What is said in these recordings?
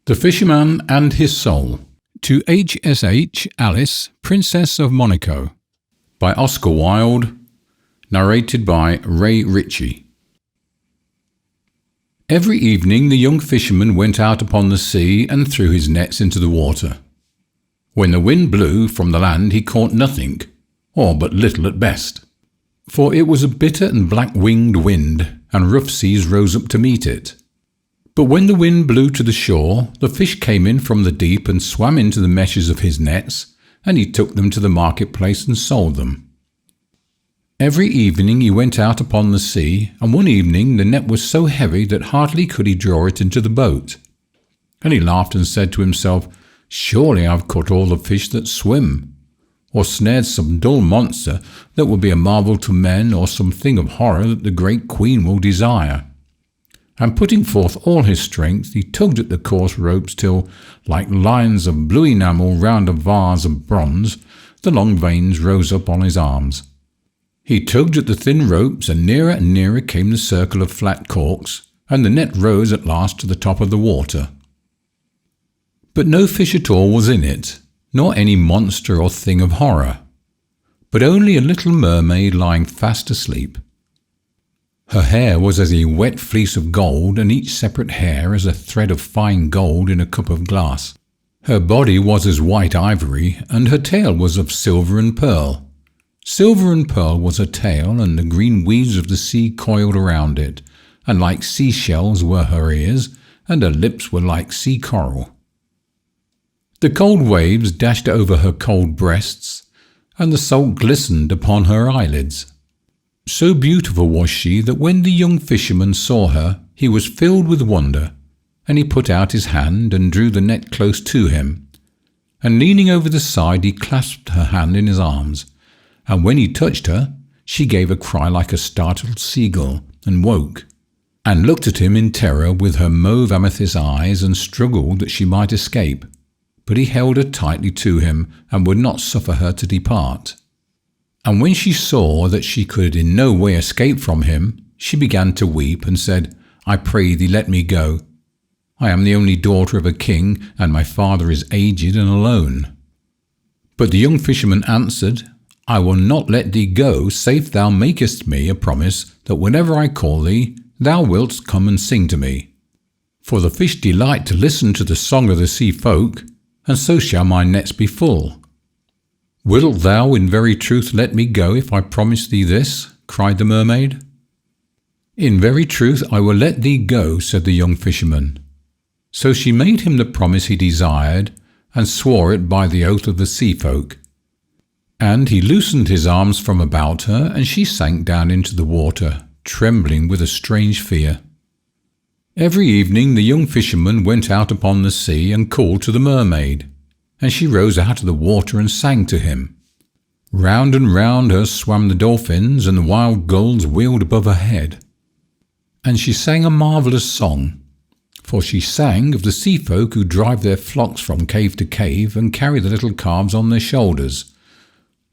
The Fisherman and His Soul. To H.S.H. Alice, Princess of Monaco. By Oscar Wilde. Narrated by Ray Ritchie. Every evening the young fisherman went out upon the sea and threw his nets into the water. When the wind blew from the land he caught nothing, or but little at best. For it was a bitter and black-winged wind, and rough seas rose up to meet it. But when the wind blew to the shore, the fish came in from the deep and swam into the meshes of his nets, and he took them to the marketplace and sold them. Every evening he went out upon the sea, and one evening the net was so heavy that hardly could he draw it into the boat. And he laughed and said to himself, "Surely I've caught all the fish that swim, or snared some dull monster that will be a marvel to men, or some thing of horror that the great queen will desire." And putting forth all his strength, he tugged at the coarse ropes till, like lines of blue enamel round a vase of bronze, the long veins rose up on his arms. He tugged at the thin ropes, and nearer came the circle of flat corks, and the net rose at last to the top of the water. But no fish at all was in it, nor any monster or thing of horror, but only a little mermaid lying fast asleep. Her hair was as a wet fleece of gold, and each separate hair as a thread of fine gold in a cup of glass. Her body was as white ivory, and her tail was of silver and pearl. Silver and pearl was her tail, and the green weeds of the sea coiled around it, and like seashells were her ears, and her lips were like sea coral. The cold waves dashed over her cold breasts, and the salt glistened upon her eyelids. So beautiful was she that when the young fisherman saw her, he was filled with wonder, and he put out his hand and drew the net close to him. And leaning over the side, he clasped her hand in his arms, and when he touched her, she gave a cry like a startled seagull, and woke, and looked at him in terror with her mauve amethyst eyes, and struggled that she might escape. But he held her tightly to him, and would not suffer her to depart. And when she saw that she could in no way escape from him, she began to weep, and said, "I pray thee, let me go. I am the only daughter of a king, and my father is aged and alone." But the young fisherman answered, "I will not let thee go, save thou makest me a promise that whenever I call thee, thou wilt come and sing to me. For the fish delight to listen to the song of the sea folk, and so shall my nets be full." "Wilt thou in very truth let me go if I promise thee this?" cried the mermaid. "In very truth I will let thee go," said the young fisherman. So she made him the promise he desired, and swore it by the oath of the sea folk. And he loosened his arms from about her, and she sank down into the water, trembling with a strange fear. Every evening the young fisherman went out upon the sea and called to the mermaid, and she rose out of the water and sang to him. Round and round her swam the dolphins, and the wild gulls wheeled above her head. And she sang a marvellous song, for she sang of the sea folk who drive their flocks from cave to cave and carry the little calves on their shoulders,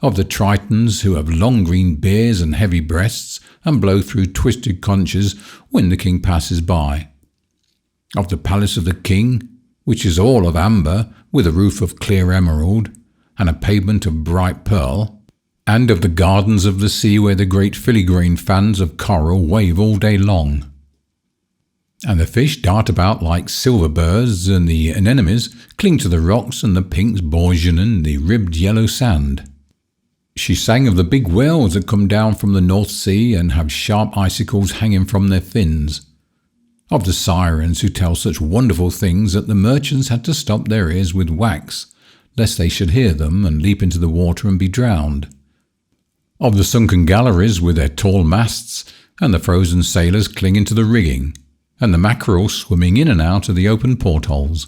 of the Tritons who have long green beards and heavy breasts and blow through twisted conches when the king passes by, of the palace of the king, which is all of amber, with a roof of clear emerald, and a pavement of bright pearl, and of the gardens of the sea where the great filigrane fans of coral wave all day long. And the fish dart about like silver birds, and the anemones cling to the rocks, and the pinks bourgeon the ribbed yellow sand. She sang of the big whales that come down from the North Sea and have sharp icicles hanging from their fins, of the sirens who tell such wonderful things that the merchants had to stop their ears with wax, lest they should hear them and leap into the water and be drowned, of the sunken galleries with their tall masts, and the frozen sailors clinging to the rigging, and the mackerel swimming in and out of the open portholes,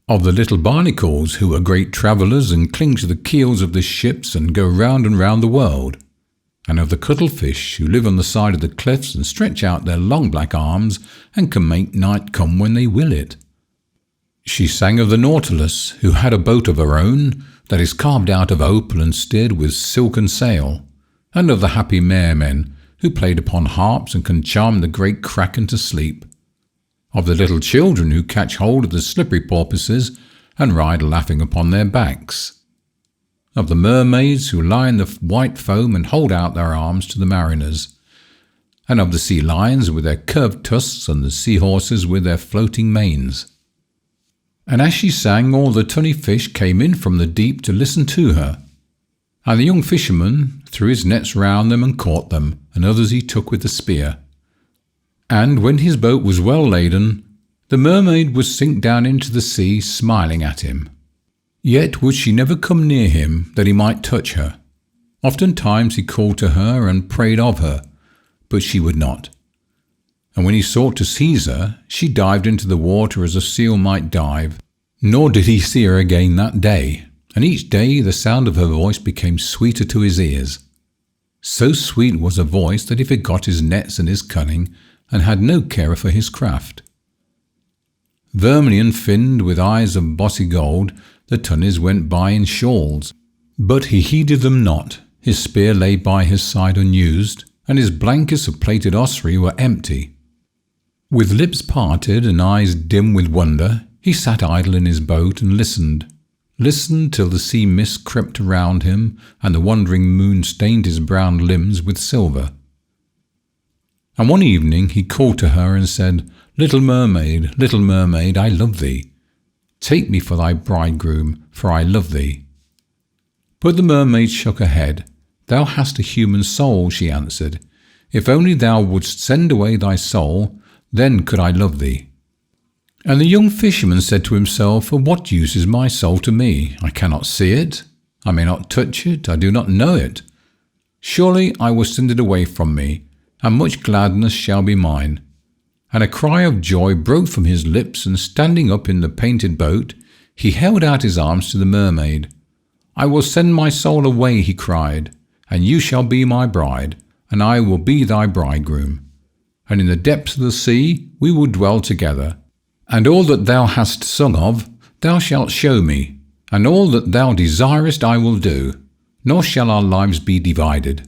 of the little barnacles who are great travellers and cling to the keels of the ships and go round and round the world, and of the cuttlefish who live on the side of the cliffs and stretch out their long black arms and can make night come when they will it. She sang of the Nautilus, who had a boat of her own that is carved out of opal and steered with silken sail, and of the happy mermen who played upon harps and can charm the great kraken to sleep. of the little children who catch hold of the slippery porpoises and ride laughing upon their backs, of the mermaids who lie in the white foam and hold out their arms to the mariners, and of the sea lions with their curved tusks and the sea horses with their floating manes. And as she sang, all the tunny fish came in from the deep to listen to her. And the young fisherman threw his nets round them and caught them, and others he took with the spear. And when his boat was well laden, the mermaid would sink down into the sea, smiling at him. Yet would she never come near him, that he might touch her. Oftentimes he called to her and prayed of her, but she would not. And when he sought to seize her, she dived into the water as a seal might dive, nor did he see her again that day. And each day the sound of her voice became sweeter to his ears. So sweet was her voice that he forgot his nets and his cunning, and had no care for his craft. Vermilion finned, with eyes of bossy gold, the tunnies went by in shoals. But he heeded them not. His spear lay by his side unused, and his blankets of plaited ossuary were empty. With lips parted and eyes dim with wonder, he sat idle in his boat and listened till the sea mist crept around him, and the wandering moon stained his brown limbs with silver. And one evening he called to her and said, little mermaid, I love thee. Take me for thy bridegroom, for I love thee." But the mermaid shook her head. "Thou hast a human soul," she answered. "If only thou wouldst send away thy soul, then could I love thee." And the young fisherman said to himself, "Of what use is my soul to me? I cannot see it, I may not touch it, I do not know it. Surely I will send it away from me, and much gladness shall be mine." And a cry of joy broke from his lips, and standing up in the painted boat, he held out his arms to the mermaid. "I will send my soul away," he cried, "and you shall be my bride, and I will be thy bridegroom. And in the depths of the sea we will dwell together. And all that thou hast sung of, thou shalt show me, and all that thou desirest I will do, nor shall our lives be divided."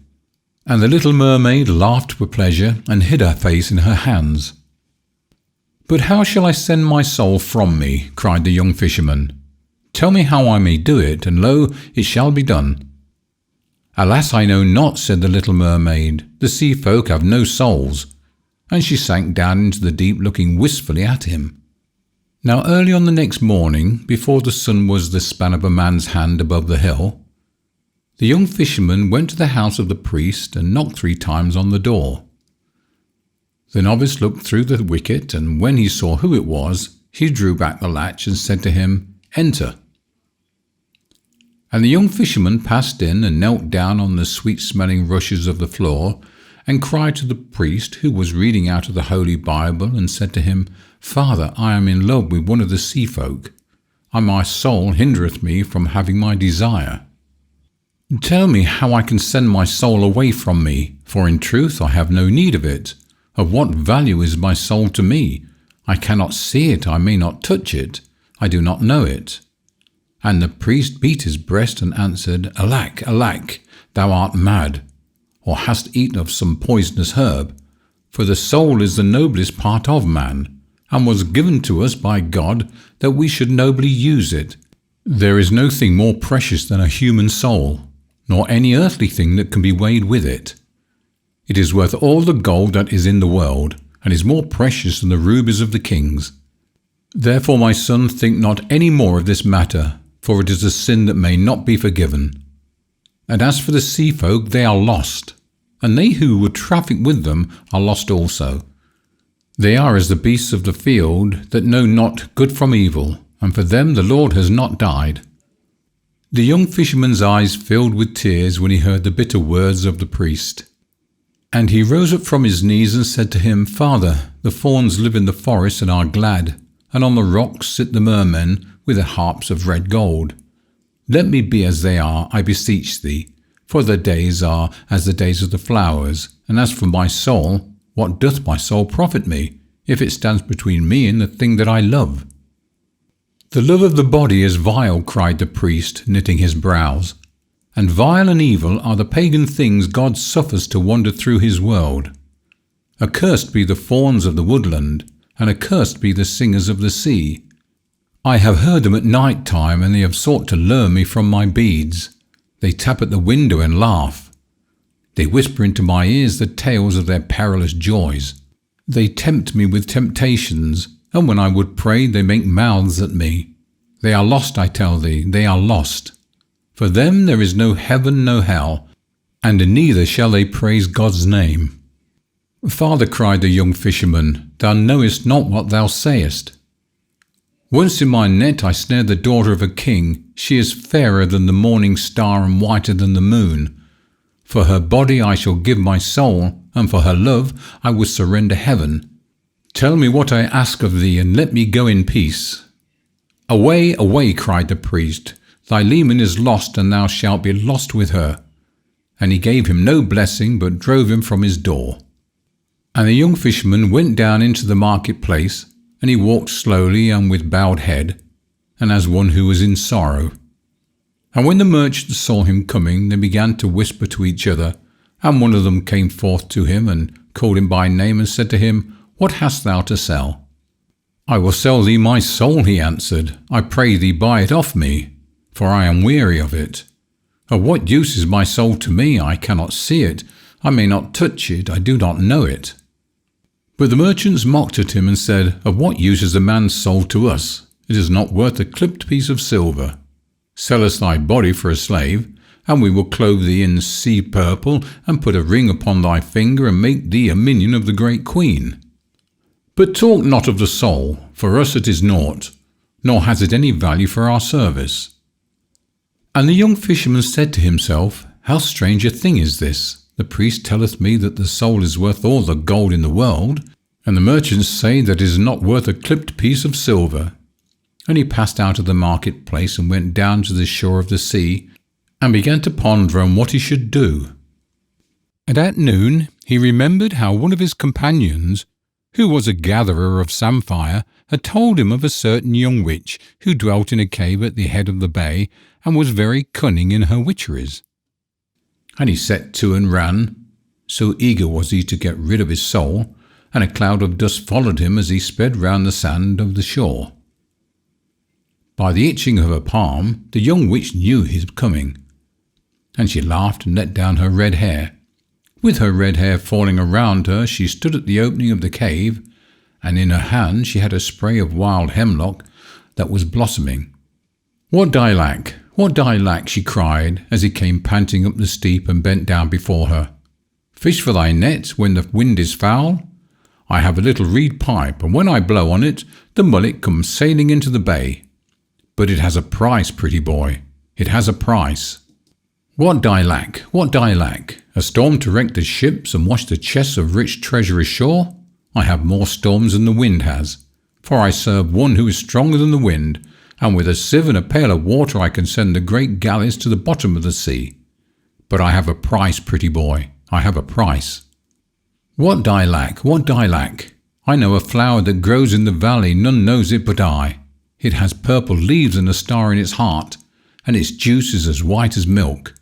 And the little mermaid laughed for pleasure, and hid her face in her hands. "But how shall I send my soul from me?" cried the young fisherman. "Tell me how I may do it, and lo, it shall be done." "Alas, I know not," said the little mermaid. "The sea folk have no souls." And she sank down into the deep, looking wistfully at him. Now early on the next morning, before the sun was the span of a man's hand above the hill, the young fisherman went to the house of the priest and knocked 3 times on the door. The novice looked through the wicket, and when he saw who it was, he drew back the latch and said to him, "Enter." And the young fisherman passed in and knelt down on the sweet-smelling rushes of the floor, and cried to the priest, who was reading out of the Holy Bible, and said to him, "Father, I am in love with one of the sea folk, and my soul hindereth me from having my desire. Tell me how I can send my soul away from me, for in truth I have no need of it. Of what value is my soul to me? I cannot see it, I may not touch it, I do not know it." And the priest beat his breast and answered, "Alack, alack, thou art mad, or hast eaten of some poisonous herb. For the soul is the noblest part of man, and was given to us by God that we should nobly use it. There is no thing more precious than a human soul, nor any earthly thing that can be weighed with it. It is worth all the gold that is in the world, and is more precious than the rubies of the kings. Therefore, my son, think not any more of this matter, for it is a sin that may not be forgiven. And as for the sea folk, they are lost, and they who would traffic with them are lost also. They are as the beasts of the field, that know not good from evil, and for them the Lord has not died." The young fisherman's eyes filled with tears when he heard the bitter words of the priest. And he rose up from his knees and said to him, "Father, the fawns live in the forest and are glad, and on the rocks sit the mermen with their harps of red gold. Let me be as they are, I beseech thee, for their days are as the days of the flowers. And as for my soul, what doth my soul profit me, if it stands between me and the thing that I love?" "The love of the body is vile," cried the priest, knitting his brows. "And vile and evil are the pagan things God suffers to wander through his world. Accursed be the fawns of the woodland, and accursed be the singers of the sea. I have heard them at night time, and they have sought to lure me from my beads. They tap at the window and laugh. They whisper into my ears the tales of their perilous joys. They tempt me with temptations, and when I would pray, they make mouths at me. They are lost, I tell thee, they are lost. For them there is no heaven, no hell, and neither shall they praise God's name. Father, cried the young fisherman, thou knowest not what thou sayest. Once in my net I snared the daughter of a king. She is fairer than the morning star and whiter than the moon. For her body I shall give my soul, and for her love I will surrender heaven. Tell me what I ask of thee, and let me go in peace. Away, away, cried the priest. Thy leman is lost, and thou shalt be lost with her. And he gave him no blessing, but drove him from his door. And the young fisherman went down into the marketplace, and he walked slowly and with bowed head, and as one who was in sorrow. And when the merchants saw him coming, they began to whisper to each other, and one of them came forth to him, and called him by name, and said to him, What hast thou to sell? I will sell thee my soul, he answered. I pray thee buy it off me, for I am weary of it. Of what use is my soul to me? I cannot see it, I may not touch it, I do not know it. But the merchants mocked at him and said, Of what use is a man's soul to us? It is not worth a clipped piece of silver. Sell us thy body for a slave, and we will clothe thee in sea purple, and put a ring upon thy finger, and make thee a minion of the great queen. But talk not of the soul, for us it is naught, nor has it any value for our service. And the young fisherman said to himself, How strange a thing is this! The priest telleth me that the soul is worth all the gold in the world, and the merchants say that it is not worth a clipped piece of silver. And he passed out of the marketplace and went down to the shore of the sea, and began to ponder on what he should do. And at noon he remembered how one of his companions, who was a gatherer of samphire, had told him of a certain young witch who dwelt in a cave at the head of the bay, and was very cunning in her witcheries. And he set to and ran, so eager was he to get rid of his soul, and a cloud of dust followed him as he sped round the sand of the shore. By the itching of her palm, the young witch knew his coming, and she laughed and let down her red hair. With her red hair falling around her, she stood at the opening of the cave, and in her hand she had a spray of wild hemlock that was blossoming. What do I lack? What do I lack? She cried, as he came panting up the steep and bent down before her. Fish for thy net when the wind is foul? I have a little reed pipe, and when I blow on it, the mullet comes sailing into the bay. But it has a price, pretty boy, it has a price. What do I lack? What do I lack? A storm to wreck the ships and wash the chests of rich treasure ashore? I have more storms than the wind has, for I serve one who is stronger than the wind, and with a sieve and a pail of water I can send the great galleys to the bottom of the sea. But I have a price, pretty boy, I have a price. What do I lack? What do I lack? I know a flower that grows in the valley, none knows it but I. It has purple leaves and a star in its heart, and its juice is as white as milk.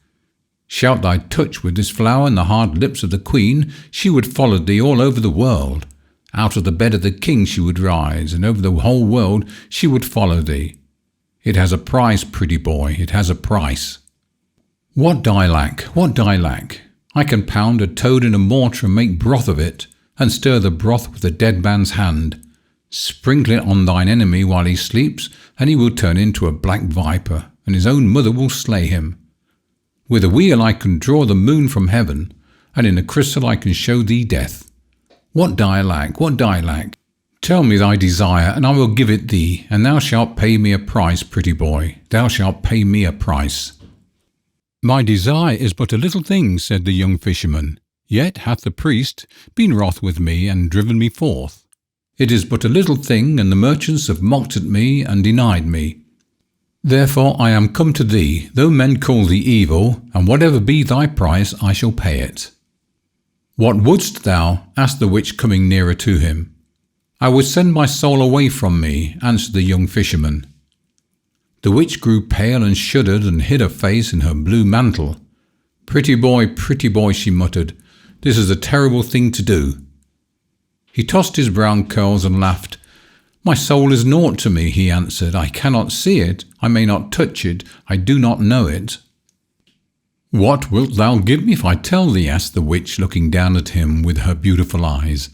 Shalt thou touch with this flower and the hard lips of the queen, she would follow thee all over the world. Out of the bed of the king she would rise, and over the whole world she would follow thee. It has a price, pretty boy, it has a price. What do I lack? What do I lack? I can pound a toad in a mortar and make broth of it, and stir the broth with a dead man's hand. Sprinkle it on thine enemy while he sleeps, and he will turn into a black viper, and his own mother will slay him. With a wheel I can draw the moon from heaven, and in a crystal I can show thee death. What do I lack? What do I lack? Tell me thy desire, and I will give it thee, and thou shalt pay me a price, pretty boy, thou shalt pay me a price. My desire is but a little thing, said the young fisherman, yet hath the priest been wroth with me, and driven me forth. It is but a little thing, and the merchants have mocked at me, and denied me. Therefore I am come to thee, though men call thee evil, and whatever be thy price, I shall pay it. What wouldst thou? Asked the witch, coming nearer to him. I would send my soul away from me, answered the young fisherman. The witch grew pale and shuddered and hid her face in her blue mantle. Pretty boy, she muttered, this is a terrible thing to do. He tossed his brown curls and laughed. "My soul is naught to me," he answered. "I cannot see it, I may not touch it, I do not know it." "What wilt thou give me if I tell thee?" asked the witch, looking down at him with her beautiful eyes.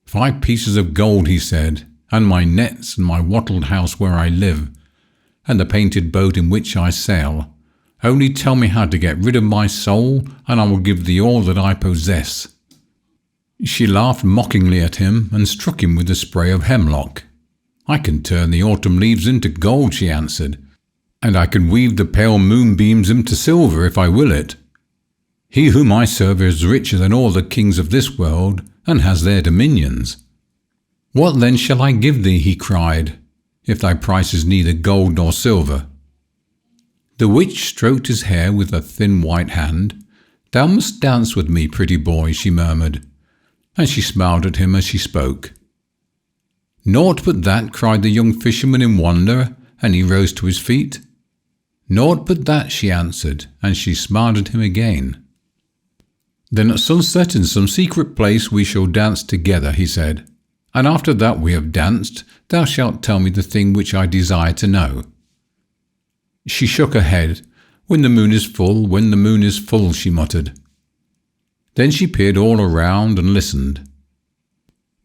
"5 pieces of gold," he said, "and my nets, and my wattled house where I live, and the painted boat in which I sail. Only tell me how to get rid of my soul, and I will give thee all that I possess." She laughed mockingly at him and struck him with a spray of hemlock. "I can turn the autumn leaves into gold," she answered, "and I can weave the pale moonbeams into silver if I will it. He whom I serve is richer than all the kings of this world, and has their dominions." "What then shall I give thee?" he cried, "if thy price is neither gold nor silver?" The witch stroked his hair with a thin white hand. "Thou must dance with me, pretty boy," she murmured, and she smiled at him as she spoke. "Naught but that?" cried the young fisherman in wonder, and he rose to his feet. "Naught but that," she answered, and she smiled at him again. "Then at sunset in some secret place we shall dance together," he said, "and after that we have danced, thou shalt tell me the thing which I desire to know." She shook her head. "When the moon is full, when the moon is full," she muttered. Then she peered all around and listened.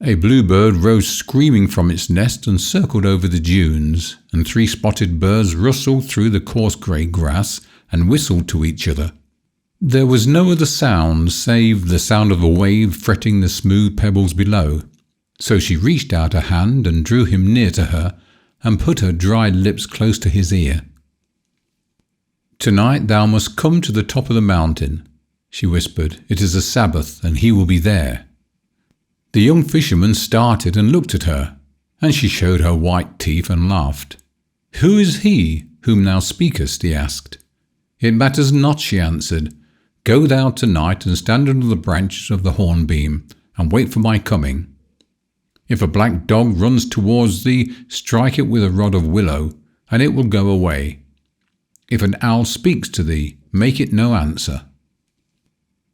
A bluebird rose screaming from its nest and circled over the dunes, and 3 spotted birds rustled through the coarse grey grass and whistled to each other. There was no other sound save the sound of a wave fretting the smooth pebbles below, so she reached out a hand and drew him near to her and put her dried lips close to his ear. "Tonight thou must come to the top of the mountain," she whispered. "It is a Sabbath, and he will be there." The young fisherman started and looked at her, and she showed her white teeth and laughed. "Who is he whom thou speakest?" he asked. "It matters not," she answered. "Go thou tonight and stand under the branches of the hornbeam, and wait for my coming. If a black dog runs towards thee, strike it with a rod of willow, and it will go away. If an owl speaks to thee, make it no answer.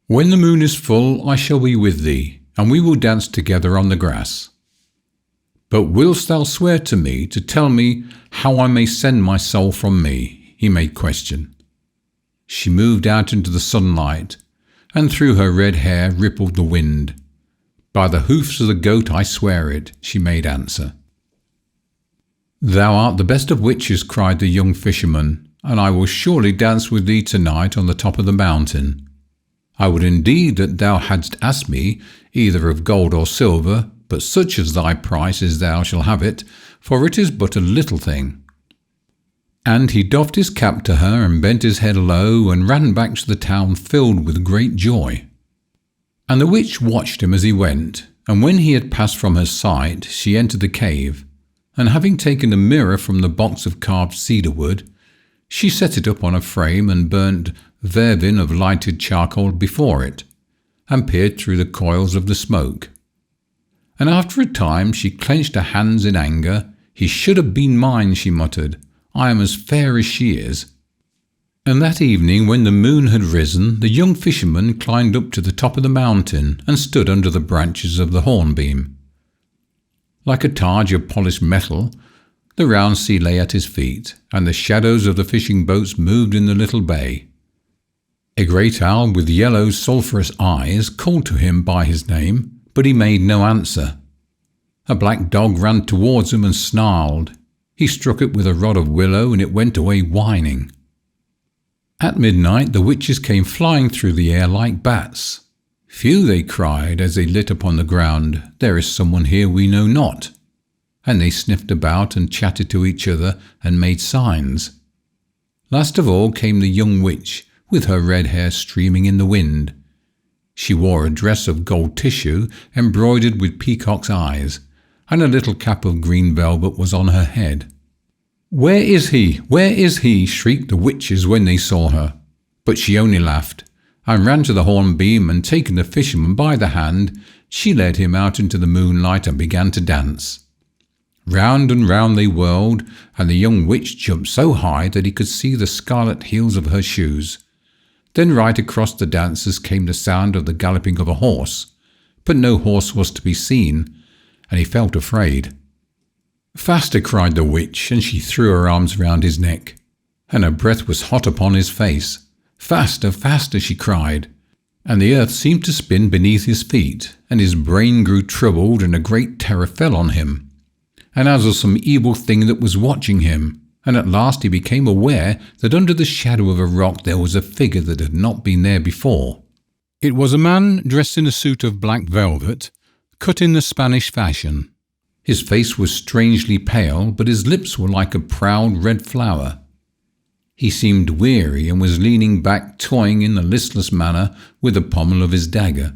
When the moon is full, I shall be with thee, and we will dance together on the grass. But wilt thou swear to me to tell me how I may send my soul from me?" he made question. She moved out into the sunlight, and through her red hair rippled the wind. "By the hoofs of the goat I swear it," she made answer. "Thou art the best of witches," cried the young fisherman, "and I will surely dance with thee tonight on the top of the mountain. I would indeed that thou hadst asked me either of gold or silver, but such as thy price is thou shalt have it, for it is but a little thing." And he doffed his cap to her and bent his head low and ran back to the town filled with great joy. And the witch watched him as he went, and when he had passed from her sight, she entered the cave, and having taken a mirror from the box of carved cedar wood, she set it up on a frame and burnt vervain of lighted charcoal before it, and peered through the coils of the smoke. And after a time she clenched her hands in anger. "He should have been mine," she muttered. "I am as fair as she is." And that evening, when the moon had risen, the young fisherman climbed up to the top of the mountain and stood under the branches of the hornbeam. Like a targe of polished metal, the round sea lay at his feet, and the shadows of the fishing boats moved in the little bay. A great owl with yellow sulphurous eyes called to him by his name, but he made no answer. A black dog ran towards him and snarled. He struck it with a rod of willow, and it went away whining. At midnight the witches came flying through the air like bats. "Phew," they cried as they lit upon the ground, "there is someone here we know not." And they sniffed about and chatted to each other and made signs. Last of all came the young witch, with her red hair streaming in the wind. She wore a dress of gold tissue embroidered with peacock's eyes, and a little cap of green velvet was on her head. "Where is he? Where is he?" shrieked the witches when they saw her. But she only laughed, and ran to the hornbeam, and taking the fisherman by the hand, she led him out into the moonlight and began to dance. Round and round they whirled, and the young witch jumped so high that he could see the scarlet heels of her shoes. Then right across the dancers came the sound of the galloping of a horse. but no horse was to be seen, and he felt afraid. "Faster!" cried the witch, and she threw her arms round his neck, and her breath was hot upon his face. "Faster, faster!" she cried, and the earth seemed to spin beneath his feet, and his brain grew troubled, and a great terror fell on him, and as of some evil thing that was watching him, and at last he became aware that under the shadow of a rock there was a figure that had not been there before. It was a man dressed in a suit of black velvet, cut in the Spanish fashion. His face was strangely pale, but his lips were like a proud red flower. He seemed weary and was leaning back, toying in a listless manner with the pommel of his dagger.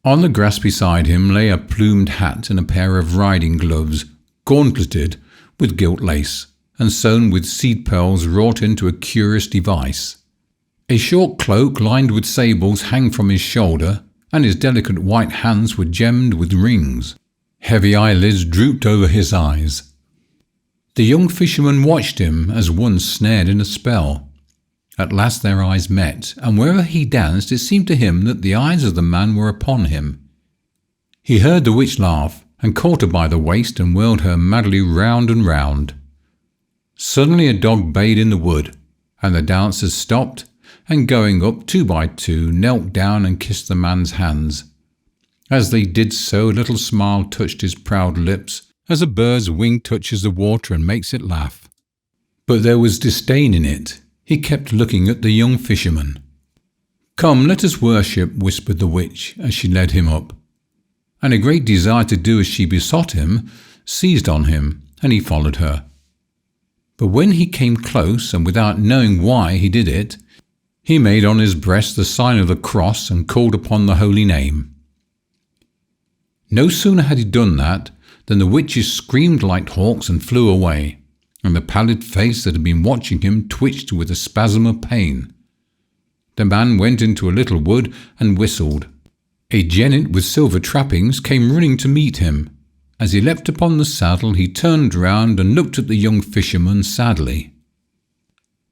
On the grass beside him lay a plumed hat and a pair of riding gloves, gauntleted with gilt lace, and sewn with seed pearls wrought into a curious device. A short cloak lined with sables hung from his shoulder, and his delicate white hands were gemmed with rings. Heavy eyelids drooped over his eyes. The young fisherman watched him as one snared in a spell. At last their eyes met, and wherever he danced it seemed to him that the eyes of the man were upon him. He heard the witch laugh, and caught her by the waist and whirled her madly round and round. Suddenly a dog bayed in the wood, and the dancers stopped, and going up 2 by 2 knelt down and kissed the man's hands. As they did so, a little smile touched his proud lips, as a bird's wing touches the water and makes it laugh. But there was disdain in it. He kept looking at the young fisherman. "Come, let us worship," whispered the witch as she led him up. And a great desire to do as she besought him seized on him, and he followed her. But when he came close, and without knowing why he did it, he made on his breast the sign of the cross and called upon the holy name. No sooner had he done that than the witches screamed like hawks and flew away, and the pallid face that had been watching him twitched with a spasm of pain. The man went into a little wood and whistled. A jennet with silver trappings came running to meet him. As he leapt upon the saddle, he turned round and looked at the young fisherman sadly.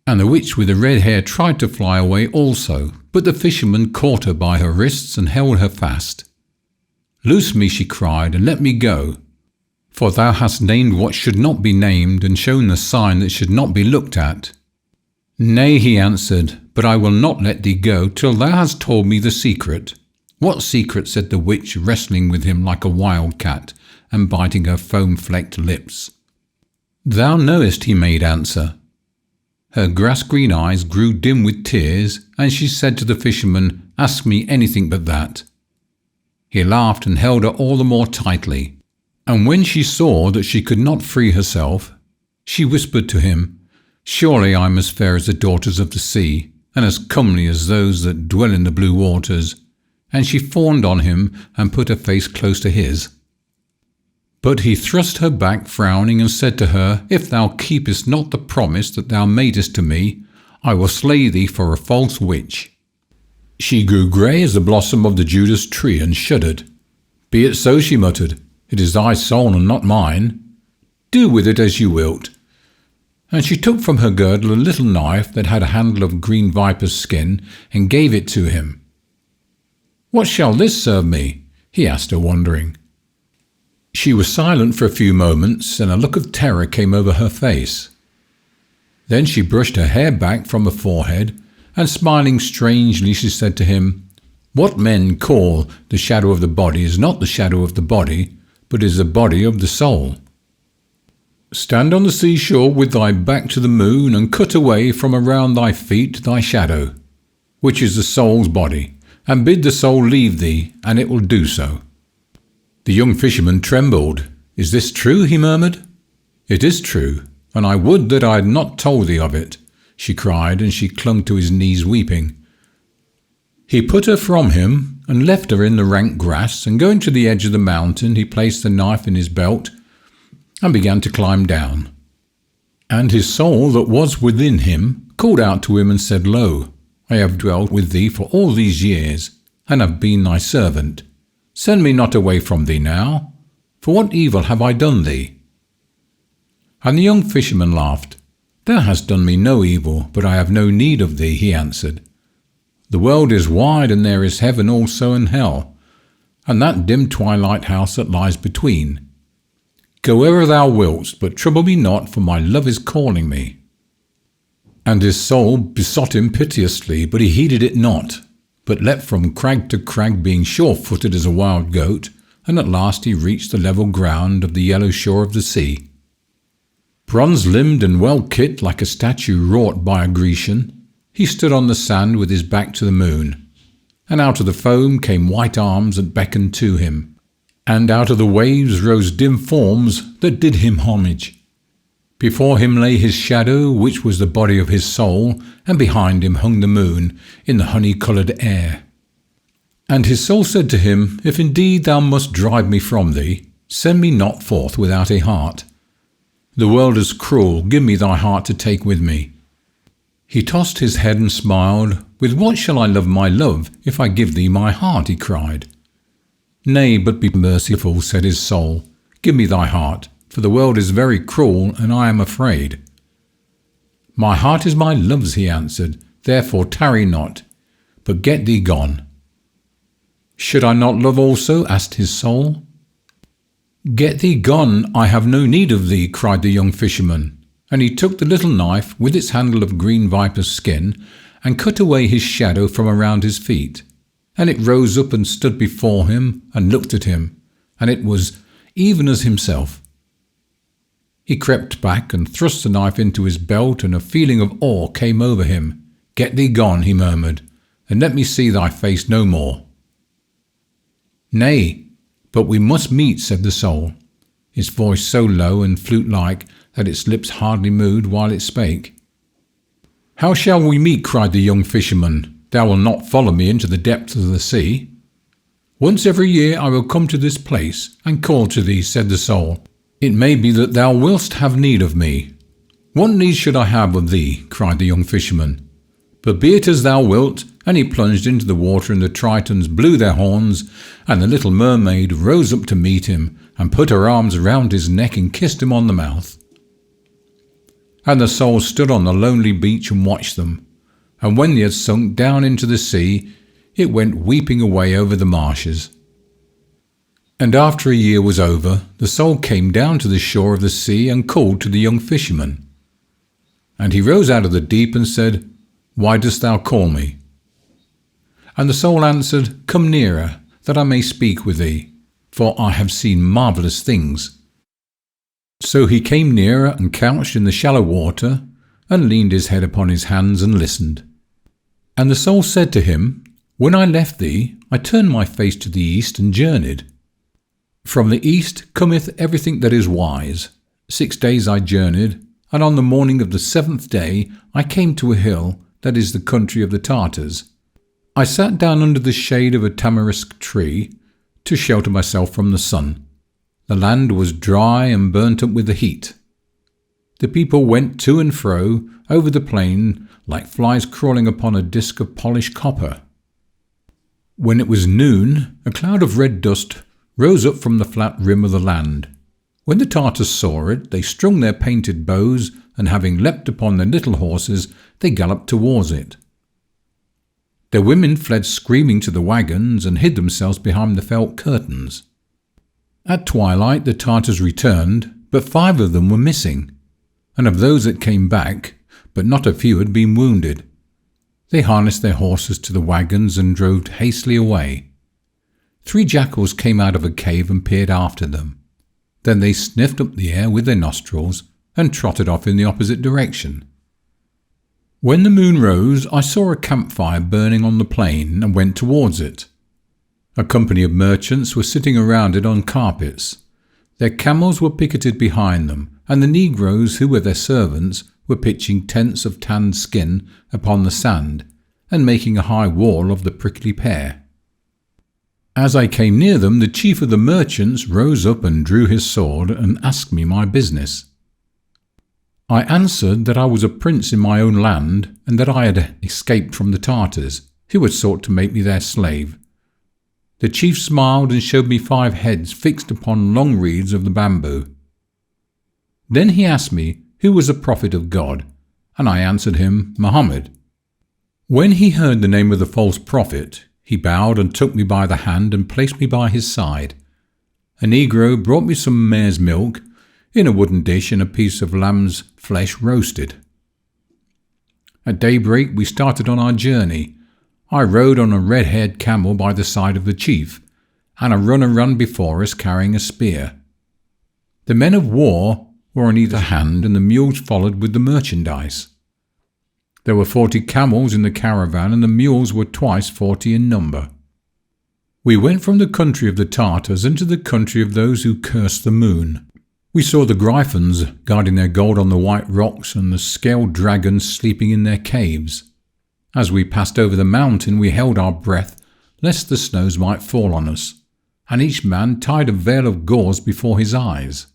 And the witch with the red hair tried to fly away also, but the fisherman caught her by her wrists and held her fast. "Loose me," she cried, "and let me go. For thou hast named what should not be named, and shown the sign that should not be looked at." "Nay," he answered, "but I will not let thee go till thou hast told me the secret." "What secret?" said the witch, wrestling with him like a wild cat, and biting her foam-flecked lips. "Thou knowest," he made answer. Her grass-green eyes grew dim with tears, and she said to the fisherman, "Ask me anything but that." He laughed and held her all the more tightly, and when she saw that she could not free herself, she whispered to him, "Surely I am as fair as the daughters of the sea, and as comely as those that dwell in the blue waters." And she fawned on him and put her face close to his. But he thrust her back, frowning, and said to her, "If thou keepest not the promise that thou madest to me, I will slay thee for a false witch." She grew grey as the blossom of the Judas tree and shuddered. "Be it so," she muttered. "It is thy soul and not mine. Do with it as you wilt." And she took from her girdle a little knife that had a handle of green viper's skin and gave it to him. "What shall this serve me?" he asked her, wondering. She was silent for a few moments, and a look of terror came over her face. Then she brushed her hair back from her forehead, and smiling strangely she said to him, "What men call the shadow of the body is not the shadow of the body, but is the body of the soul. Stand on the seashore with thy back to the moon, and cut away from around thy feet thy shadow, which is the soul's body, and bid the soul leave thee, and it will do so." The young fisherman trembled. "Is this true?" he murmured. "It is true, and I would that I had not told thee of it," she cried, and she clung to his knees weeping. He put her from him and left her in the rank grass, and going to the edge of the mountain he placed the knife in his belt and began to climb down. And his soul that was within him called out to him and said, "Lo, I have dwelt with thee for all these years, and have been thy servant. Send me not away from thee now, for what evil have I done thee?" And the young fisherman laughed. "Thou hast done me no evil, but I have no need of thee," he answered. "The world is wide, and there is heaven also and hell, and that dim twilight house that lies between. Go wherever thou wilt, but trouble me not, for my love is calling me." And his soul besought him piteously, but he heeded it not, but leapt from crag to crag, being sure-footed as a wild goat, and at last he reached the level ground of the yellow shore of the sea. Bronze-limbed and well-kit like a statue wrought by a Grecian, he stood on the sand with his back to the moon, and out of the foam came white arms that beckoned to him, and out of the waves rose dim forms that did him homage. Before him lay his shadow, which was the body of his soul, and behind him hung the moon in the honey-coloured air. And his soul said to him, "If indeed thou must drive me from thee, send me not forth without a heart. The world is cruel, give me thy heart to take with me." He tossed his head and smiled. "With what shall I love my love, if I give thee my heart?" he cried. "Nay, but be merciful," said his soul. "Give me thy heart, for the world is very cruel, and I am afraid." "My heart is my love's," he answered, "therefore tarry not, but get thee gone." "Should I not love also?" asked his soul. "Get thee gone, I have no need of thee," cried the young fisherman, and he took the little knife with its handle of green viper's skin and cut away his shadow from around his feet, and it rose up and stood before him and looked at him, and it was even as himself. He crept back and thrust the knife into his belt, and a feeling of awe came over him. "Get thee gone," he murmured, "and let me see thy face no more." "Nay, but we must meet," said the soul, his voice so low and flute-like that its lips hardly moved while it spake. "How shall we meet?" cried the young fisherman. "Thou wilt not follow me into the depths of the sea?" "Once every year I will come to this place and call to thee," said the soul. "It may be that thou wilt have need of me." "What need should I have of thee?" cried the young fisherman. "But be it as thou wilt," and he plunged into the water, and the Tritons blew their horns, and the little mermaid rose up to meet him, and put her arms round his neck and kissed him on the mouth. And the soul stood on the lonely beach and watched them, and when they had sunk down into the sea, it went weeping away over the marshes. And after a year was over, the soul came down to the shore of the sea and called to the young fisherman. And he rose out of the deep and said, "Why dost thou call me?" And the soul answered, "Come nearer, that I may speak with thee, for I have seen marvellous things." So he came nearer and couched in the shallow water, and leaned his head upon his hands and listened. And the soul said to him, "When I left thee, I turned my face to the east and journeyed. From the east cometh everything that is wise. 6 days I journeyed, and on the morning of the 7th day I came to a hill that is the country of the Tartars. I sat down under the shade of a tamarisk tree to shelter myself from the sun. The land was dry and burnt up with the heat. The people went to and fro over the plain like flies crawling upon a disk of polished copper. When it was noon, a cloud of red dust rose up from the flat rim of the land. When the Tartars saw it, they strung their painted bows, and having leapt upon their little horses, they galloped towards it. Their women fled screaming to the wagons and hid themselves behind the felt curtains. At twilight the Tartars returned, but 5 of them were missing, and of those that came back, but not a few had been wounded. They harnessed their horses to the wagons and drove hastily away. 3 jackals came out of a cave and peered after them. Then they sniffed up the air with their nostrils and trotted off in the opposite direction. When the moon rose, I saw a campfire burning on the plain and went towards it. A company of merchants were sitting around it on carpets. Their camels were picketed behind them, and the negroes, who were their servants, were pitching tents of tanned skin upon the sand and making a high wall of the prickly pear. As I came near them, the chief of the merchants rose up and drew his sword and asked me my business. I answered that I was a prince in my own land, and that I had escaped from the Tartars, who had sought to make me their slave. The chief smiled and showed me 5 heads fixed upon long reeds of the bamboo. Then he asked me who was a prophet of God, and I answered him, Muhammad. When he heard the name of the false prophet, He bowed and took me by the hand and placed me by his side. A negro brought me some mare's milk in a wooden dish and a piece of lamb's flesh roasted. At daybreak we started on our journey. I rode on a red-haired camel by the side of the chief, and a runner ran before us carrying a spear. The men of war were on either hand, and the mules followed with the merchandise. There were 40 camels in the caravan, and the mules were twice 40 in number. We went from the country of the Tartars into the country of those who curse the moon. We saw the griffins guarding their gold on the white rocks and the scaled dragons sleeping in their caves. As we passed over the mountain, we held our breath lest the snows might fall on us, and each man tied a veil of gauze before his eyes.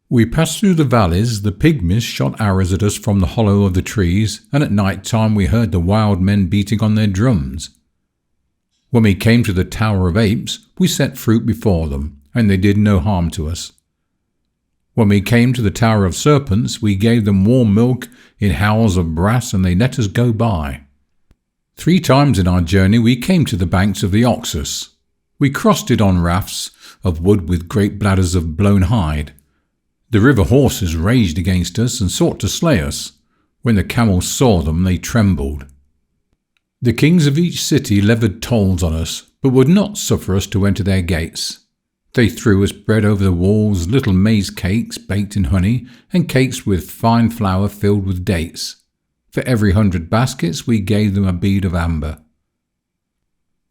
We passed through the valleys. The pygmies shot arrows at us from the hollow of the trees, and at night time we heard the wild men beating on their drums. When we came to the Tower of Apes, we set fruit before them, and they did no harm to us. When we came to the Tower of Serpents, we gave them warm milk in howls of brass, and they let us go by. 3 times in our journey we came to the banks of the Oxus. We crossed it on rafts of wood with great bladders of blown hide. The river horses raged against us and sought to slay us. When the camels saw them, they trembled. The kings of each city levied tolls on us, but would not suffer us to enter their gates. They threw us bread over the walls, little maize cakes baked in honey, and cakes with fine flour filled with dates. For every 100 baskets we gave them a bead of amber.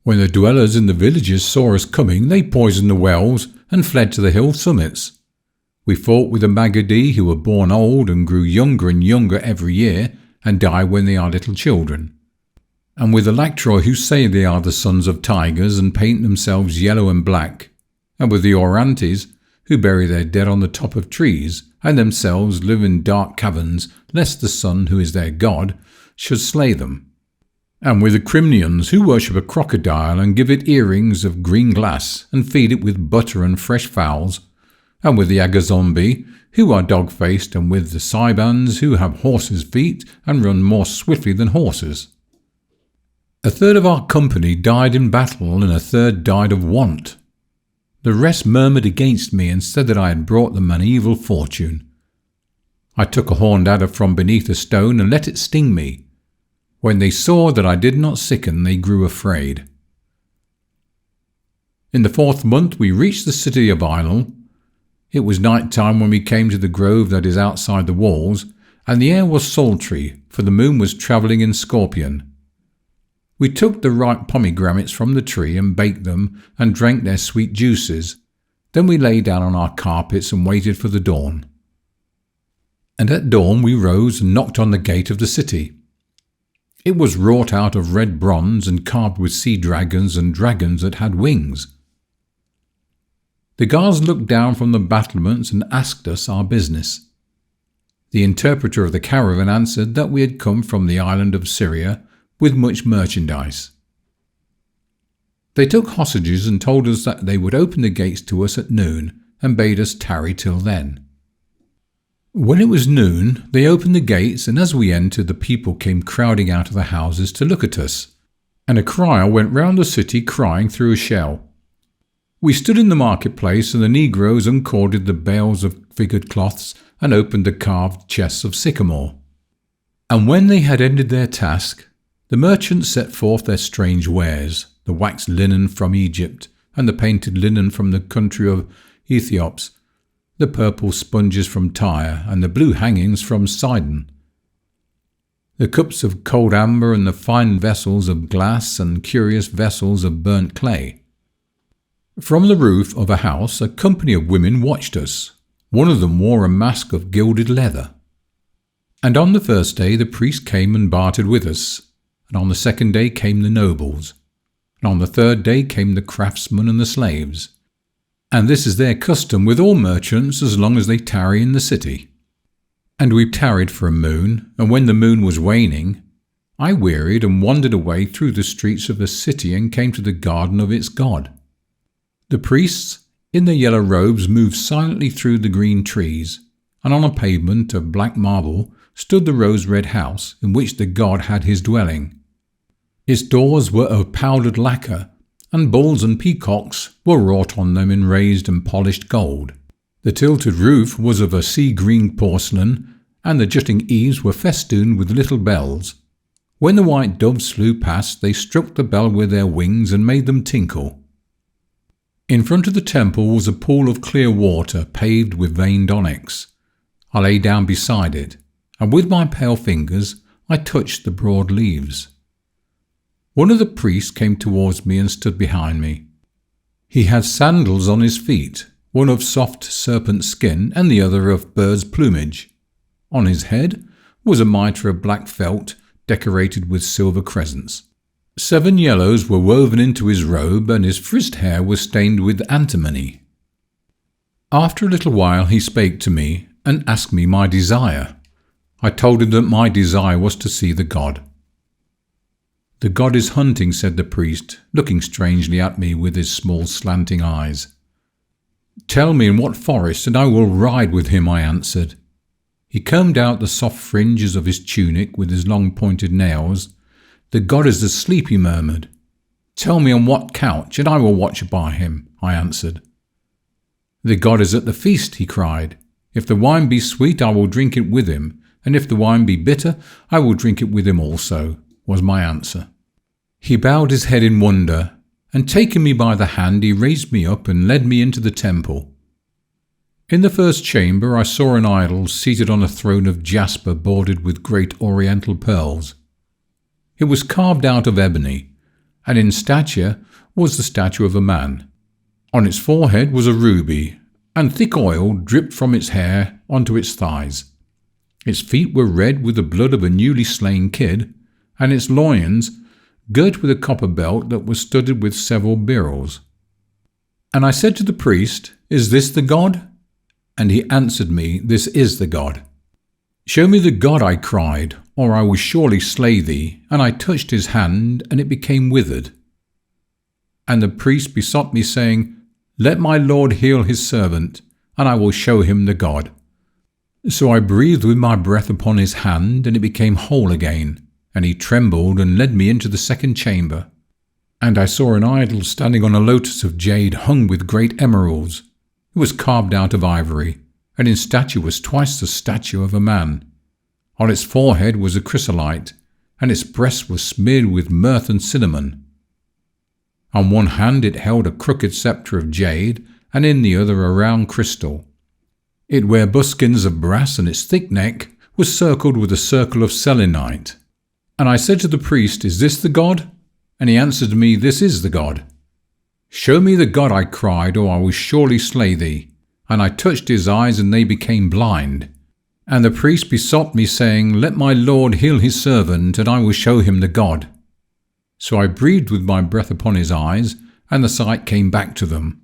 When the dwellers in the villages saw us coming, they poisoned the wells and fled to the hill summits. We fought with the Magadi, who were born old and grew younger and younger every year, and die when they are little children. And with the Lactroi, who say they are the sons of tigers and paint themselves yellow and black, and with the Orantes, who bury their dead on the top of trees, and themselves live in dark caverns, lest the sun, who is their god, should slay them. And with the Crimnians, who worship a crocodile and give it earrings of green glass, and feed it with butter and fresh fowls, and with the Agazombi, who are dog-faced, and with the Cybans, who have horses' feet and run more swiftly than horses. 1/3 of our company died in battle, and 1/3 died of want. The rest murmured against me and said that I had brought them an evil fortune. I took a horned adder from beneath a stone and let it sting me. When they saw that I did not sicken, they grew afraid. In the 4th month we reached the city of Ilal. It was night time when we came to the grove that is outside the walls, and the air was sultry, for the moon was travelling in Scorpion. We took the ripe pomegranates from the tree and baked them and drank their sweet juices. Then we lay down on our carpets and waited for the dawn. And at dawn we rose and knocked on the gate of the city. It was wrought out of red bronze and carved with sea dragons and dragons that had wings. The guards looked down from the battlements and asked us our business. The interpreter of the caravan answered that we had come from the island of Syria with much merchandise. They took hostages and told us that they would open the gates to us at noon, and bade us tarry till then. When it was noon, they opened the gates, and as we entered, the people came crowding out of the houses to look at us, and a crier went round the city crying through a shell. We stood in the marketplace, and the negroes uncorded the bales of figured cloths and opened the carved chests of sycamore. And when they had ended their task, the merchants set forth their strange wares, the waxed linen from Egypt, and the painted linen from the country of Ethiops, the purple sponges from Tyre, and the blue hangings from Sidon, the cups of cold amber, and the fine vessels of glass, and curious vessels of burnt clay. From the roof of a house a company of women watched us. One of them wore a mask of gilded leather. And on the first day the priest came and bartered with us. And on the second day came the nobles, and on the 3rd day came the craftsmen and the slaves. And this is their custom with all merchants as long as they tarry in the city. And we tarried for a moon, and when the moon was waning, I wearied and wandered away through the streets of the city and came to the garden of its god. The priests in their yellow robes moved silently through the green trees, and on a pavement of black marble stood the rose-red house in which the god had his dwelling. Its doors were of powdered lacquer, and bulls and peacocks were wrought on them in raised and polished gold. The tilted roof was of a sea-green porcelain, and the jutting eaves were festooned with little bells. When the white doves flew past, they struck the bell with their wings and made them tinkle. In front of the temple was a pool of clear water paved with veined onyx. I lay down beside it, and with my pale fingers I touched the broad leaves. One of the priests came towards me and stood behind me. He had sandals on his feet, one of soft serpent skin and the other of bird's plumage. On his head was a mitre of black felt decorated with silver crescents. 7 yellows were woven into his robe, and his frizzed hair was stained with antimony. After a little while he spake to me and asked me my desire. I told him that my desire was to see the god. "The god is hunting," said the priest, looking strangely at me with his small slanting eyes. "Tell me in what forest, and I will ride with him," I answered. He combed out the soft fringes of his tunic with his long pointed nails. "The god is asleep," he murmured. "Tell me on what couch, and I will watch by him," I answered. "The god is at the feast," he cried. "If the wine be sweet, I will drink it with him, and if the wine be bitter, I will drink it with him also," was my answer. He bowed his head in wonder, and taking me by the hand, he raised me up and led me into the temple. In the first chamber I saw an idol seated on a throne of jasper bordered with great oriental pearls. It was carved out of ebony, and in stature was the statue of a man. On its forehead was a ruby, and thick oil dripped from its hair onto its thighs. Its feet were red with the blood of a newly slain kid, and its loins girt with a copper belt that was studded with several beryls. And I said to the priest, "Is this the god?" And he answered me, "This is the god." "Show me the god," I cried, "or I will surely slay thee." And I touched his hand, and it became withered. And the priest besought me, saying, "Let my lord heal his servant, and I will show him the god." So I breathed with my breath upon his hand, and it became whole again. And he trembled and led me into the second chamber. And I saw an idol standing on a lotus of jade hung with great emeralds. It was carved out of ivory, and in stature was twice the stature of a man. On its forehead was a chrysolite, and its breast was smeared with myrrh and cinnamon. On one hand it held a crooked sceptre of jade, and in the other a round crystal. It wore buskins of brass, and its thick neck was circled with a circle of selenite. And I said to the priest, "Is this the god?" And he answered me, "This is the god." "Show me the god," I cried, "or I will surely slay thee." And I touched his eyes, and they became blind. And the priest besought me, saying, "Let my lord heal his servant, and I will show him the god." So I breathed with my breath upon his eyes, and the sight came back to them.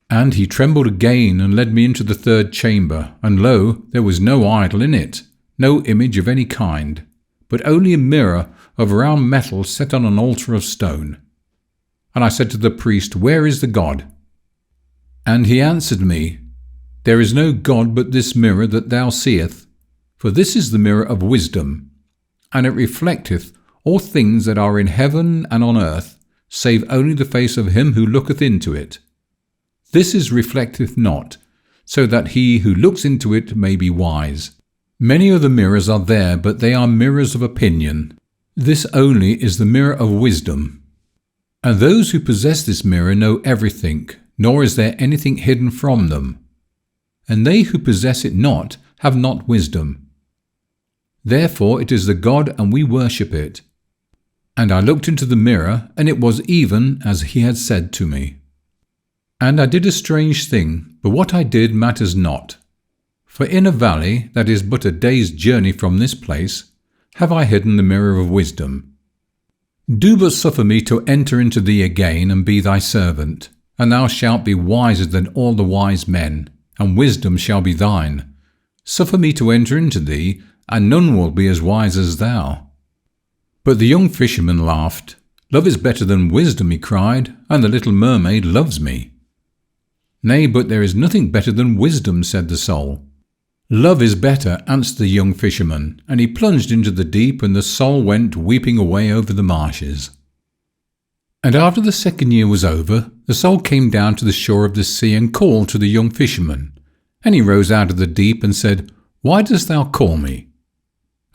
And he trembled again, and led me into the third chamber, and lo, there was no idol in it, no image of any kind, but only a mirror of round metal set on an altar of stone. And I said to the priest, "Where is the god?" And he answered me, "There is no god but this mirror that thou seest, for this is the mirror of wisdom, and it reflecteth all things that are in heaven and on earth, save only the face of him who looketh into it. This is reflecteth not, so that he who looks into it may be wise. Many other mirrors are there, but they are mirrors of opinion. This only is the mirror of wisdom. And those who possess this mirror know everything, nor is there anything hidden from them. And they who possess it not have not wisdom. Therefore it is the god, and we worship it." And I looked into the mirror, and it was even as he had said to me. And I did a strange thing, but what I did matters not. For in a valley that is but a day's journey from this place, have I hidden the mirror of wisdom. Do but suffer me to enter into thee again, and be thy servant, and thou shalt be wiser than all the wise men, and wisdom shall be thine. Suffer me to enter into thee, and none will be as wise as thou. But the young fisherman laughed. "Love is better than wisdom," he cried, "and the little mermaid loves me." "Nay, but there is nothing better than wisdom," said the soul. "Love is better," answered the young fisherman, and he plunged into the deep, and the soul went weeping away over the marshes. And after the 2nd year was over, the soul came down to the shore of the sea and called to the young fisherman. And he rose out of the deep and said, "Why dost thou call me?"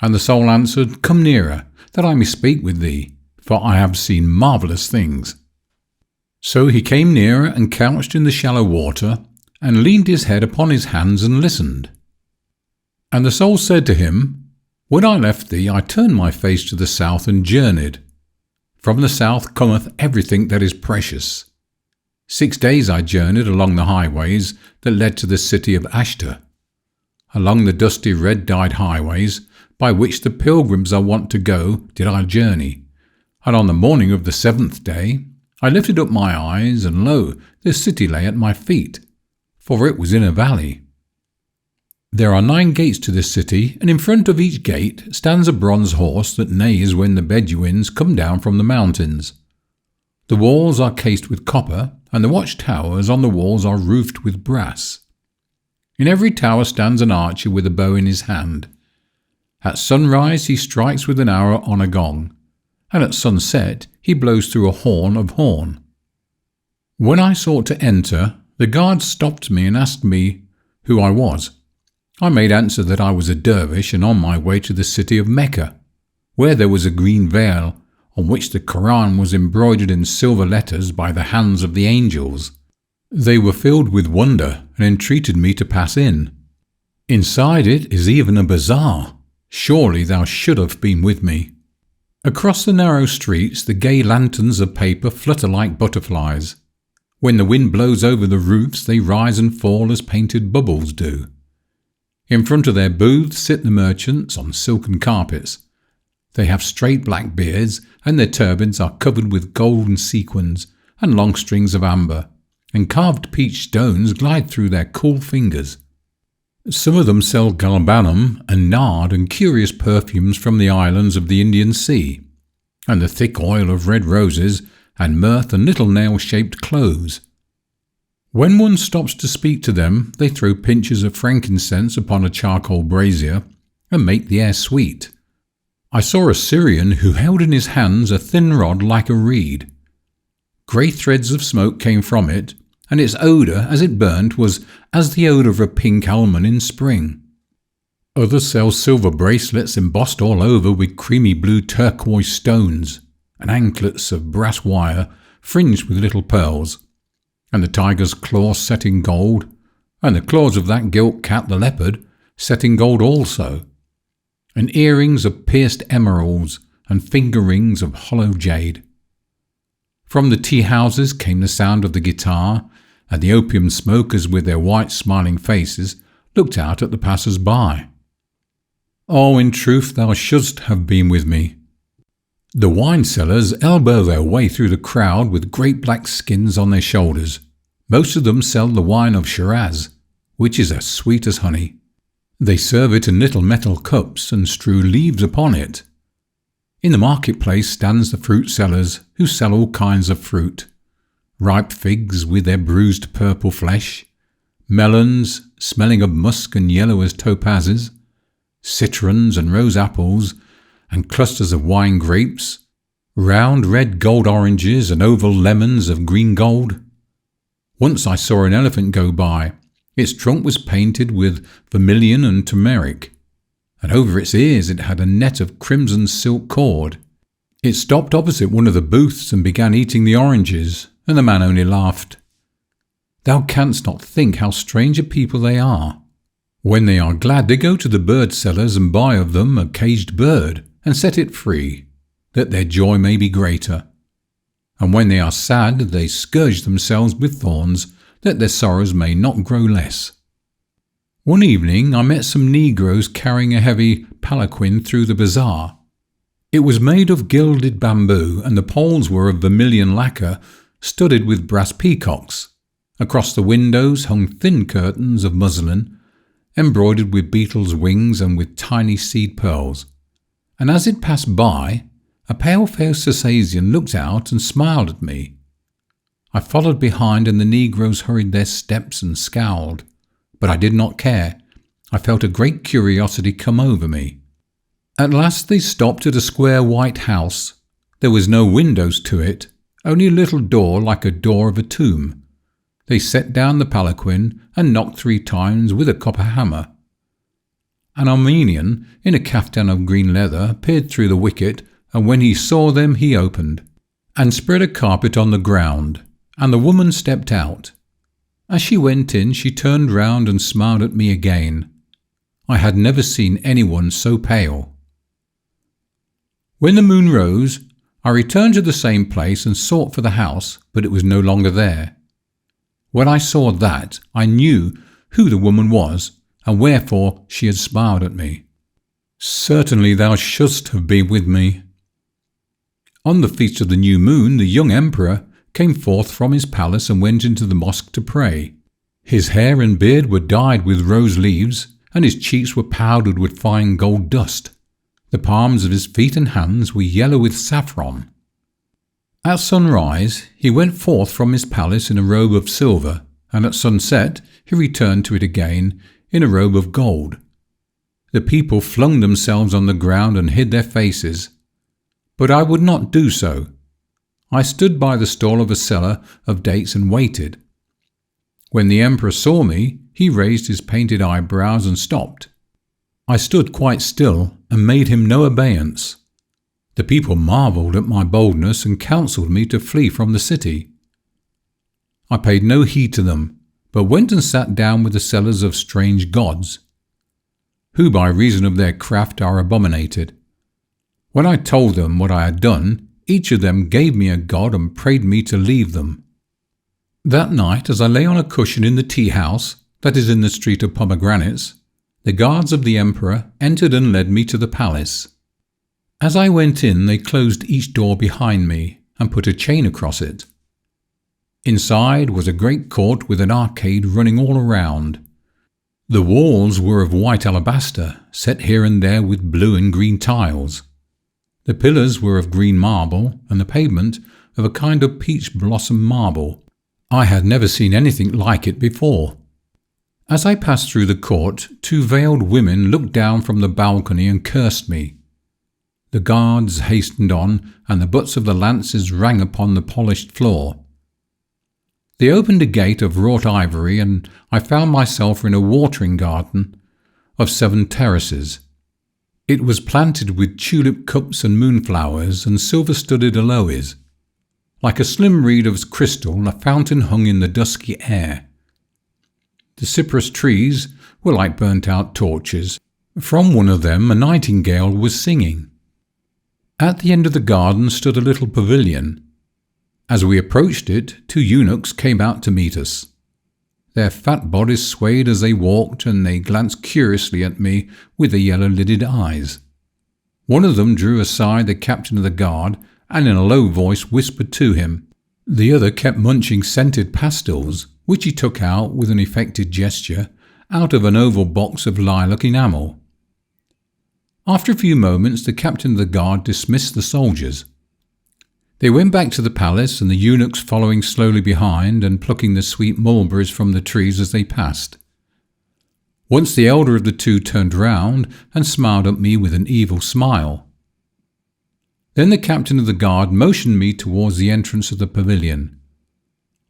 And the soul answered, "Come nearer, that I may speak with thee, for I have seen marvellous things." So he came nearer and couched in the shallow water, and leaned his head upon his hands and listened. And the soul said to him, "When I left thee, I turned my face to the south and journeyed. From the south cometh everything that is precious. 6 days I journeyed along the highways that led to the city of Ashtar, along the dusty red-dyed highways by which the pilgrims are wont to go did I journey. And on the morning of the 7th day I lifted up my eyes, and lo, the city lay at my feet, for it was in a valley. There are 9 gates to this city, and in front of each gate stands a bronze horse that neighs when the Bedouins come down from the mountains. The walls are cased with copper, and the watchtowers on the walls are roofed with brass. In every tower stands an archer with a bow in his hand. At sunrise he strikes with an arrow on a gong, and at sunset he blows through a horn of horn. When I sought to enter, the guard stopped me and asked me who I was. I made answer that I was a dervish and on my way to the city of Mecca, where there was a green veil on which the Quran was embroidered in silver letters by the hands of the angels. They were filled with wonder and entreated me to pass in. Inside it is even a bazaar. Surely thou should have been with me. Across the narrow streets the gay lanterns of paper flutter like butterflies. When the wind blows over the roofs they rise and fall as painted bubbles do. In front of their booths sit the merchants on silken carpets. They have straight black beards, and their turbans are covered with golden sequins and long strings of amber, and carved peach stones glide through their cool fingers. Some of them sell galbanum and nard and curious perfumes from the islands of the Indian Sea, and the thick oil of red roses, and myrrh and little nail-shaped cloves. When one stops to speak to them, they throw pinches of frankincense upon a charcoal brazier and make the air sweet. I saw a Syrian who held in his hands a thin rod like a reed. Grey threads of smoke came from it, and its odour as it burnt was as the odour of a pink almond in spring. Others sell silver bracelets embossed all over with creamy blue turquoise stones, and anklets of brass wire fringed with little pearls, and the tiger's claws set in gold, and the claws of that gilt cat the leopard set in gold also, and earrings of pierced emeralds, and finger rings of hollow jade. From the tea-houses came the sound of the guitar, and the opium smokers with their white smiling faces looked out at the passers-by. Oh, in truth thou shouldst have been with me. The wine-sellers elbow their way through the crowd with great black skins on their shoulders. Most of them sell the wine of Shiraz, which is as sweet as honey. They serve it in little metal cups and strew leaves upon it. In the marketplace stands the fruit sellers, who sell all kinds of fruit. Ripe figs with their bruised purple flesh, melons smelling of musk and yellow as topazes, citrons and rose apples, and clusters of wine grapes, round red gold oranges and oval lemons of green gold. Once I saw an elephant go by. Its trunk was painted with vermilion and turmeric, and over its ears it had a net of crimson silk cord. It stopped opposite one of the booths and began eating the oranges, and the man only laughed. Thou canst not think how strange a people they are. When they are glad, they go to the bird sellers and buy of them a caged bird, and set it free, that their joy may be greater. And when they are sad, they scourge themselves with thorns, that their sorrows may not grow less. One evening I met some negroes carrying a heavy palanquin through the bazaar. It was made of gilded bamboo, and the poles were of vermilion lacquer studded with brass peacocks. Across the windows hung thin curtains of muslin, embroidered with beetles' wings and with tiny seed pearls. And as it passed by, a pale-faced Circassian looked out and smiled at me. I followed behind, and the negroes hurried their steps and scowled, but I did not care. I felt a great curiosity come over me. At last they stopped at a square white house. There was no windows to it, only a little door like a door of a tomb. They set down the palanquin and knocked 3 times with a copper hammer. An Armenian, in a caftan of green leather, peered through the wicket, and when he saw them he opened, and spread a carpet on the ground, and the woman stepped out. As she went in, she turned round and smiled at me again. I had never seen anyone so pale. When the moon rose, I returned to the same place and sought for the house, but it was no longer there. When I saw that, I knew who the woman was, and wherefore she had smiled at me. Certainly thou shouldst have been with me. On the feast of the new moon, the young emperor came forth from his palace and went into the mosque to pray. His hair and beard were dyed with rose leaves, and his cheeks were powdered with fine gold dust. The palms of his feet and hands were yellow with saffron. At sunrise he went forth from his palace in a robe of silver, and at sunset he returned to it again in a robe of gold. The people flung themselves on the ground and hid their faces, but I would not do so. I stood by the stall of a seller of dates and waited. When the emperor saw me, he raised his painted eyebrows and stopped. I stood quite still and made him no obeisance. The people marvelled at my boldness and counselled me to flee from the city. I paid no heed to them, but went and sat down with the sellers of strange gods, who by reason of their craft are abominated. When I told them what I had done, each of them gave me a god and prayed me to leave them. That night, as I lay on a cushion in the tea-house, that is in the street of Pomegranates, the guards of the emperor entered and led me to the palace. As I went in, they closed each door behind me and put a chain across it. Inside was a great court with an arcade running all around. The walls were of white alabaster, set here and there with blue and green tiles. The pillars were of green marble, and the pavement of a kind of peach blossom marble. I had never seen anything like it before. As I passed through the court, 2 veiled women looked down from the balcony and cursed me. The guards hastened on, and the butts of the lances rang upon the polished floor. They opened a gate of wrought ivory, and I found myself in a watering garden of 7 terraces. It was planted with tulip cups and moonflowers and silver-studded aloes. Like a slim reed of crystal, a fountain hung in the dusky air. The cypress trees were like burnt-out torches. From one of them a nightingale was singing. At the end of the garden stood a little pavilion. As we approached it, 2 eunuchs came out to meet us. Their fat bodies swayed as they walked, and they glanced curiously at me with their yellow-lidded eyes. One of them drew aside the captain of the guard and in a low voice whispered to him. The other kept munching scented pastils, which he took out with an affected gesture out of an oval box of lilac enamel. After a few moments, the captain of the guard dismissed the soldiers. They went back to the palace, and the eunuchs following slowly behind and plucking the sweet mulberries from the trees as they passed. Once the elder of the 2 turned round and smiled at me with an evil smile. Then the captain of the guard motioned me towards the entrance of the pavilion.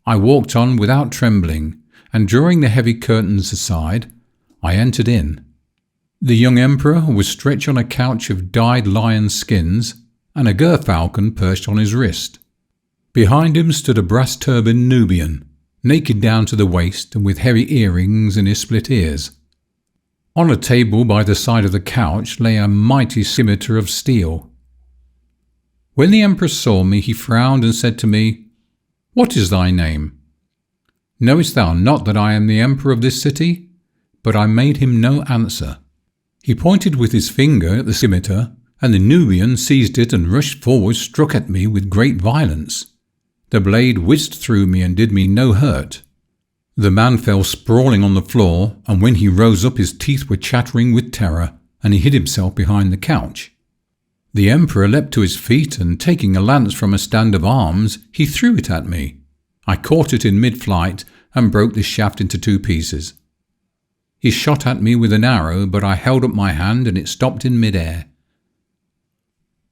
I walked on without trembling, and drawing the heavy curtains aside, I entered in. The young emperor was stretched on a couch of dyed lion skins, and a gerfalcon perched on his wrist. Behind him stood a brass-turbaned Nubian, naked down to the waist and with heavy earrings in his split ears. On a table by the side of the couch lay a mighty scimitar of steel. When the emperor saw me, he frowned and said to me, "What is thy name? Knowest thou not that I am the emperor of this city?" But I made him no answer. He pointed with his finger at the scimitar, and the Nubian seized it and rushed forward, struck at me with great violence. The blade whizzed through me and did me no hurt. The man fell sprawling on the floor, and when he rose up his teeth were chattering with terror, and he hid himself behind the couch. The emperor leapt to his feet, and taking a lance from a stand of arms, he threw it at me. I caught it in mid-flight and broke the shaft into 2 pieces. He shot at me with an arrow, but I held up my hand and it stopped in mid-air.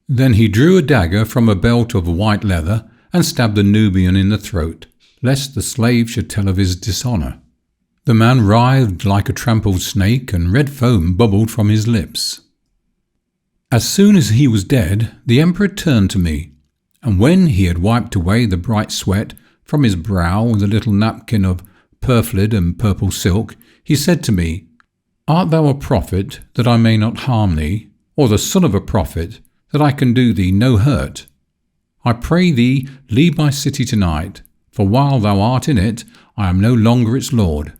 Then he drew a dagger from a belt of white leather and stabbed the Nubian in the throat, lest the slave should tell of his dishonour. The man writhed like a trampled snake, and red foam bubbled from his lips. As soon as he was dead, the emperor turned to me, and when he had wiped away the bright sweat from his brow with a little napkin of purfled and purple silk, he said to me, "Art thou a prophet, that I may not harm thee, or the son of a prophet, that I can do thee no hurt? I pray thee, leave my city tonight, for while thou art in it, I am no longer its lord."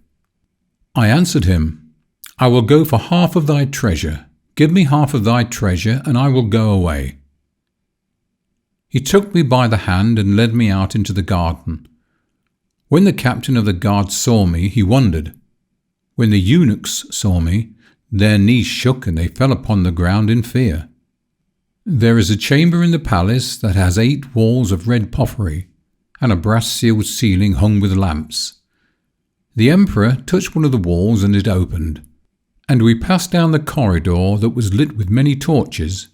I answered him, "I will go for half of thy treasure. Give me half of thy treasure, and I will go away." He took me by the hand and led me out into the garden. When the captain of the guard saw me, he wondered. When the eunuchs saw me, their knees shook and they fell upon the ground in fear. There is a chamber in the palace that has 8 walls of red porphyry, and a brass-sealed ceiling hung with lamps. The emperor touched one of the walls and it opened, and we passed down the corridor that was lit with many torches.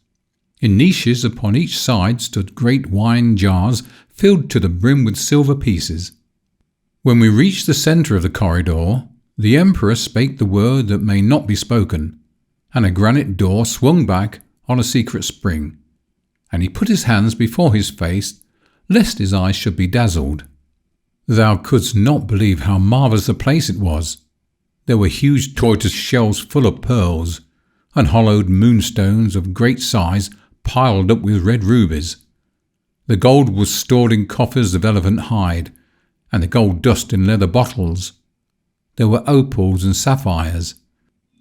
In niches upon each side stood great wine jars filled to the brim with silver pieces. When we reached the centre of the corridor, the emperor spake the word that may not be spoken, and a granite door swung back on a secret spring, and he put his hands before his face, lest his eyes should be dazzled. Thou couldst not believe how marvellous a place it was. There were huge tortoise shells full of pearls, unhollowed moonstones of great size piled up with red rubies. The gold was stored in coffers of elephant hide, and the gold dust in leather bottles. There were opals and sapphires,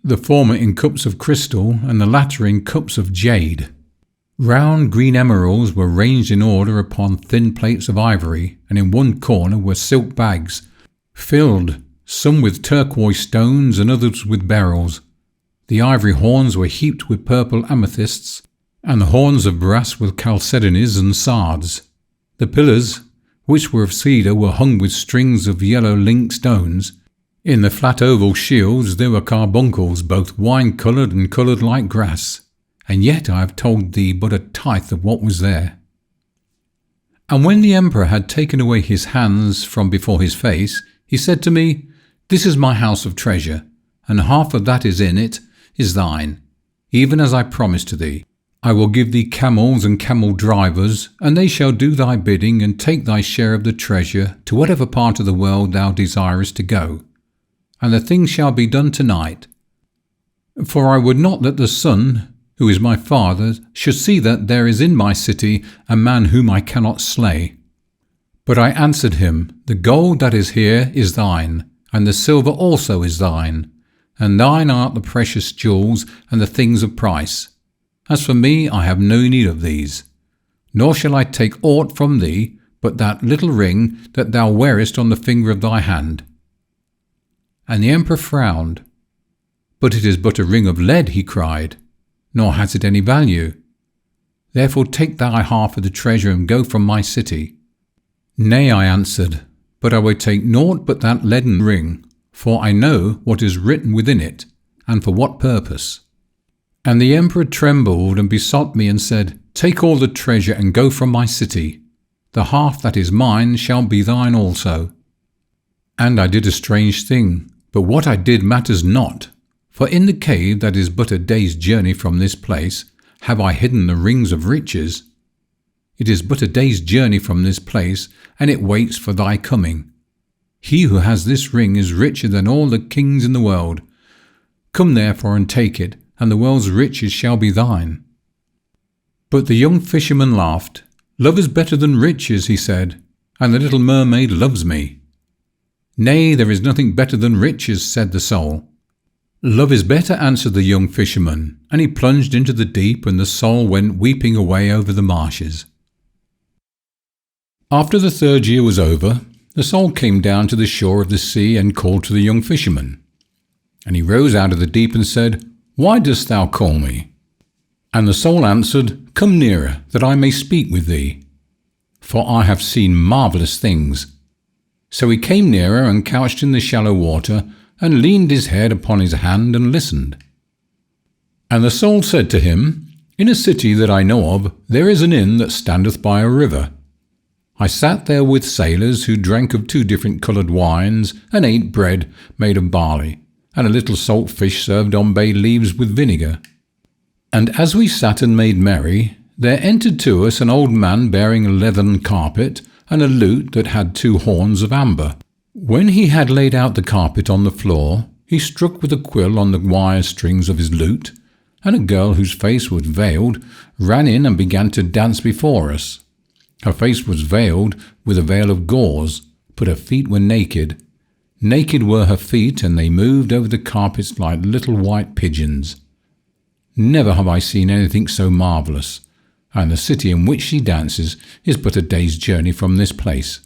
the former in cups of crystal and the latter in cups of jade. Round green emeralds were ranged in order upon thin plates of ivory, and in one corner were silk bags, filled, some with turquoise stones and others with beryls. The ivory horns were heaped with purple amethysts, and the horns of brass with chalcedonies and sards. The pillars, which were of cedar, were hung with strings of yellow link stones. In the flat oval shields there were carbuncles, both wine-coloured and coloured like grass. And yet I have told thee but a tithe of what was there. And when the emperor had taken away his hands from before his face, he said to me, "This is my house of treasure, and half of that is in it is thine, even as I promised to thee. I will give thee camels and camel drivers, and they shall do thy bidding and take thy share of the treasure to whatever part of the world thou desirest to go. And the thing shall be done tonight. For I would not that the son, who is my father, should see that there is in my city a man whom I cannot slay." But I answered him, "The gold that is here is thine, and the silver also is thine, and thine art the precious jewels and the things of price. As for me, I have no need of these, nor shall I take aught from thee but that little ring that thou wearest on the finger of thy hand." And the emperor frowned. "But it is but a ring of lead," he cried, "nor has it any value. Therefore take thy half of the treasure and go from my city." "Nay," I answered, "but I will take naught but that leaden ring, for I know what is written within it, and for what purpose." And the emperor trembled and besought me and said, "Take all the treasure and go from my city. The half that is mine shall be thine also." And I did a strange thing, but what I did matters not. For in the cave that is but a day's journey from this place have I hidden the rings of riches. It is but a day's journey from this place, and it waits for thy coming. He who has this ring is richer than all the kings in the world. Come therefore and take it, and the world's riches shall be thine." But the young fisherman laughed. "Love is better than riches," he said, "and the little mermaid loves me." "Nay, there is nothing better than riches," said the soul. "Love is better," answered the young fisherman, and he plunged into the deep, and the soul went weeping away over the marshes. After the 3rd year was over, the soul came down to the shore of the sea and called to the young fisherman. And he rose out of the deep and said, "Why dost thou call me?" And the soul answered, "Come nearer, that I may speak with thee, for I have seen marvellous things." So he came nearer and couched in the shallow water, and leaned his head upon his hand and listened. And the soul said to him, In a city that I know of, there is an inn that standeth by a river. I sat there with sailors who drank of 2 different coloured wines, and ate bread made of barley, and a little salt fish served on bay leaves with vinegar. And as we sat and made merry, there entered to us an old man bearing a leathern carpet, and a lute that had 2 horns of amber. When he had laid out the carpet on the floor, he struck with a quill on the wire strings of his lute, and a girl whose face was veiled ran in and began to dance before us. Her face was veiled with a veil of gauze, but her feet were naked. Naked were her feet, and they moved over the carpets like little white pigeons. Never have I seen anything so marvellous, and the city in which she dances is but a day's journey from this place.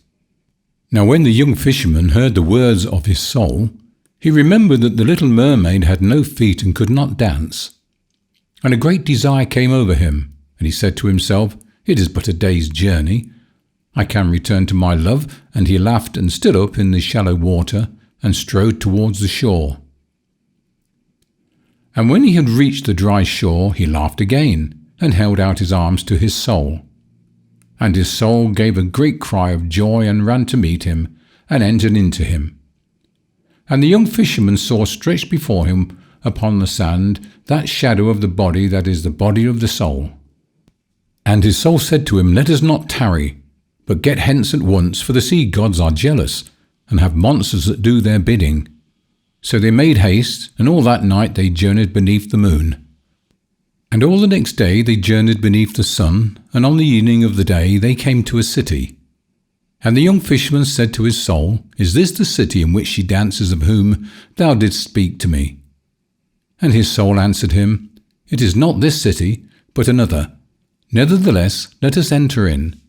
Now when the young fisherman heard the words of his soul, he remembered that the little mermaid had no feet and could not dance. And a great desire came over him, and he said to himself, It is but a day's journey. I can return to my love. And he laughed and stood up in the shallow water and strode towards the shore. And when he had reached the dry shore, he laughed again, and held out his arms to his soul. And his soul gave a great cry of joy and ran to meet him, and entered into him. And the young fisherman saw stretched before him upon the sand that shadow of the body that is the body of the soul. And his soul said to him, Let us not tarry, but get hence at once, for the sea gods are jealous, and have monsters that do their bidding. So they made haste, and all that night they journeyed beneath the moon. And all the next day they journeyed beneath the sun, and on the evening of the day they came to a city. And the young fisherman said to his soul, Is this the city in which she dances of whom thou didst speak to me? And his soul answered him, It is not this city, but another. Nevertheless, let us enter in.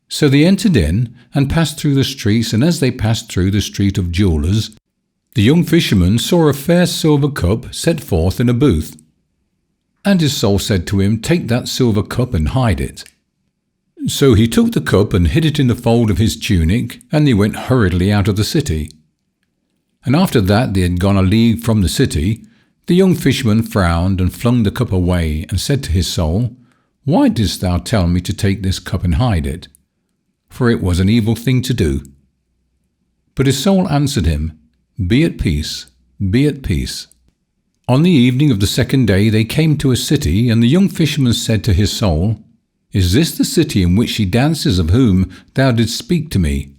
So they entered in, and passed through the streets, and as they passed through the street of jewellers, the young fisherman saw a fair silver cup set forth in a booth. And his soul said to him, Take that silver cup and hide it. So he took the cup and hid it in the fold of his tunic, and they went hurriedly out of the city. And after that they had gone a league from the city, the young fisherman frowned and flung the cup away, and said to his soul, Why didst thou tell me to take this cup and hide it? For it was an evil thing to do. But his soul answered him, Be at peace, be at peace. On the evening of the 2nd day they came to a city, and the young fisherman said to his soul, Is this the city in which she dances of whom thou didst speak to me?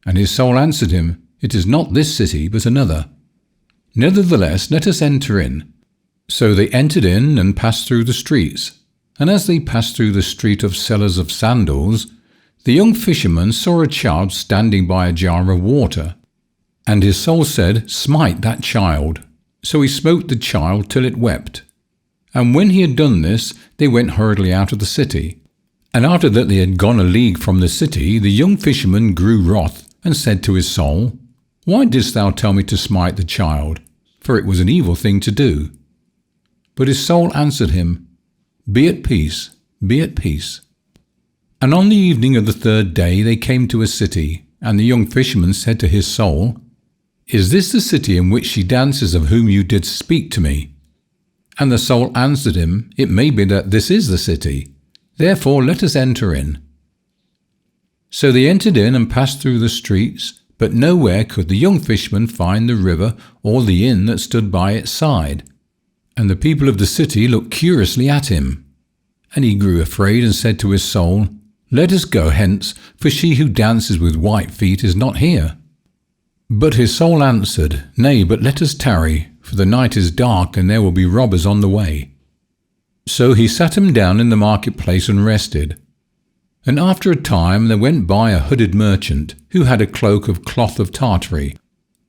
And his soul answered him, It is not this city, but another. Nevertheless, let us enter in. So they entered in and passed through the streets. And as they passed through the street of sellers of sandals, the young fisherman saw a child standing by a jar of water. And his soul said, Smite that child. So he smote the child till it wept. And when he had done this, they went hurriedly out of the city. And after that they had gone a league from the city, the young fisherman grew wroth, and said to his soul, Why didst thou tell me to smite the child? For it was an evil thing to do. But his soul answered him, Be at peace, be at peace. And on the evening of the 3rd day they came to a city, and the young fisherman said to his soul, Is this the city in which she dances of whom you did speak to me? And the soul answered him, It may be that this is the city. Therefore let us enter in. So they entered in and passed through the streets, but nowhere could the young fisherman find the river or the inn that stood by its side. And the people of the city looked curiously at him. And he grew afraid and said to his soul, Let us go hence, for she who dances with white feet is not here. But his soul answered, Nay, but let us tarry, for the night is dark, and there will be robbers on the way. So he sat him down in the marketplace and rested. And after a time there went by a hooded merchant, who had a cloak of cloth of Tartary,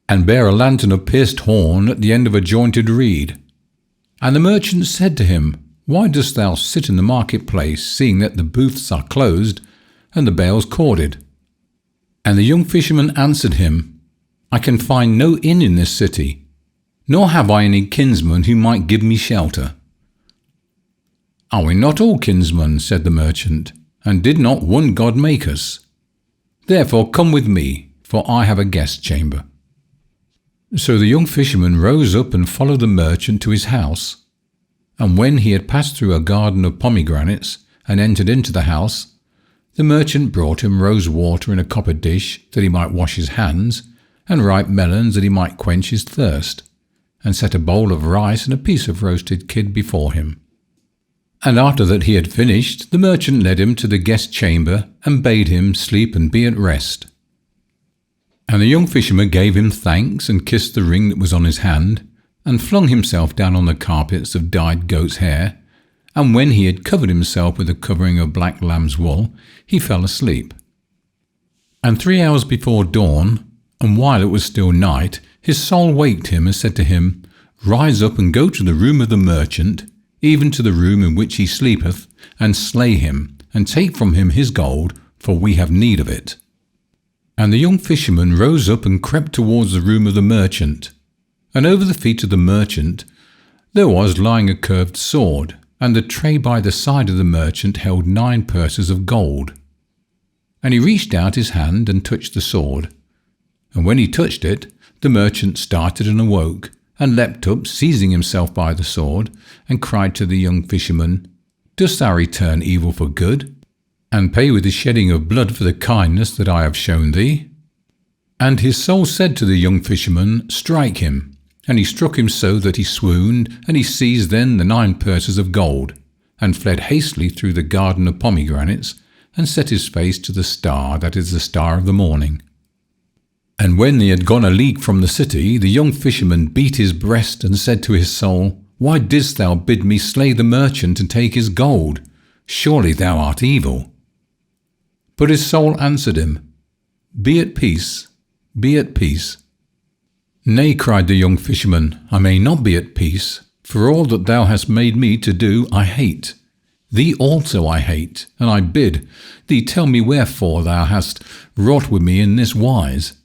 and bare a lantern of pierced horn at the end of a jointed reed. And the merchant said to him, Why dost thou sit in the marketplace, seeing that the booths are closed, and the bales corded? And the young fisherman answered him, I can find no inn in this city, nor have I any kinsman who might give me shelter. Are we not all kinsmen, said the merchant, and did not one God make us? Therefore come with me, for I have a guest chamber. So the young fisherman rose up and followed the merchant to his house. And when he had passed through a garden of pomegranates and entered into the house, the merchant brought him rose water in a copper dish that he might wash his hands, and ripe melons that he might quench his thirst, and set a bowl of rice and a piece of roasted kid before him. And after that he had finished, the merchant led him to the guest chamber and bade him sleep and be at rest. And the young fisherman gave him thanks and kissed the ring that was on his hand, and flung himself down on the carpets of dyed goat's hair, and when he had covered himself with a covering of black lamb's wool, he fell asleep. And 3 hours before dawn, and while it was still night, his soul waked him and said to him, Rise up and go to the room of the merchant, even to the room in which he sleepeth, and slay him, and take from him his gold, for we have need of it. And the young fisherman rose up and crept towards the room of the merchant. And over the feet of the merchant there was lying a curved sword, and the tray by the side of the merchant held 9 purses of gold. And he reached out his hand and touched the sword. And when he touched it, the merchant started and awoke, and leapt up, seizing himself by the sword, and cried to the young fisherman, Dost thou return evil for good, and pay with the shedding of blood for the kindness that I have shown thee? And his soul said to the young fisherman, Strike him. And he struck him so that he swooned, and he seized then the 9 purses of gold, and fled hastily through the garden of pomegranates, and set his face to the star that is the star of the morning. And when they had gone a league from the city, the young fisherman beat his breast, and said to his soul, Why didst thou bid me slay the merchant and take his gold? Surely thou art evil. But his soul answered him, Be at peace, be at peace. Nay, cried the young fisherman, I may not be at peace, for all that thou hast made me to do I hate. Thee also I hate, and I bid thee tell me wherefore thou hast wrought with me in this wise.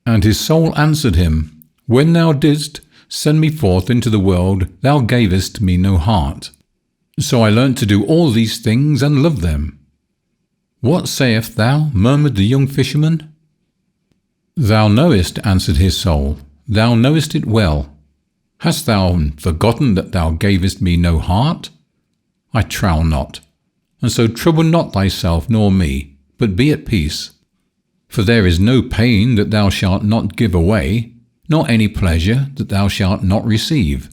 And his soul answered him, When thou didst send me forth into the world, thou gavest me no heart. So I learnt to do all these things and love them. What sayest thou? Murmured the young fisherman. Thou knowest, answered his soul, thou knowest it well. Hast thou forgotten that thou gavest me no heart? I trow not. And so trouble not thyself nor me, but be at peace. For there is no pain that thou shalt not give away, nor any pleasure that thou shalt not receive.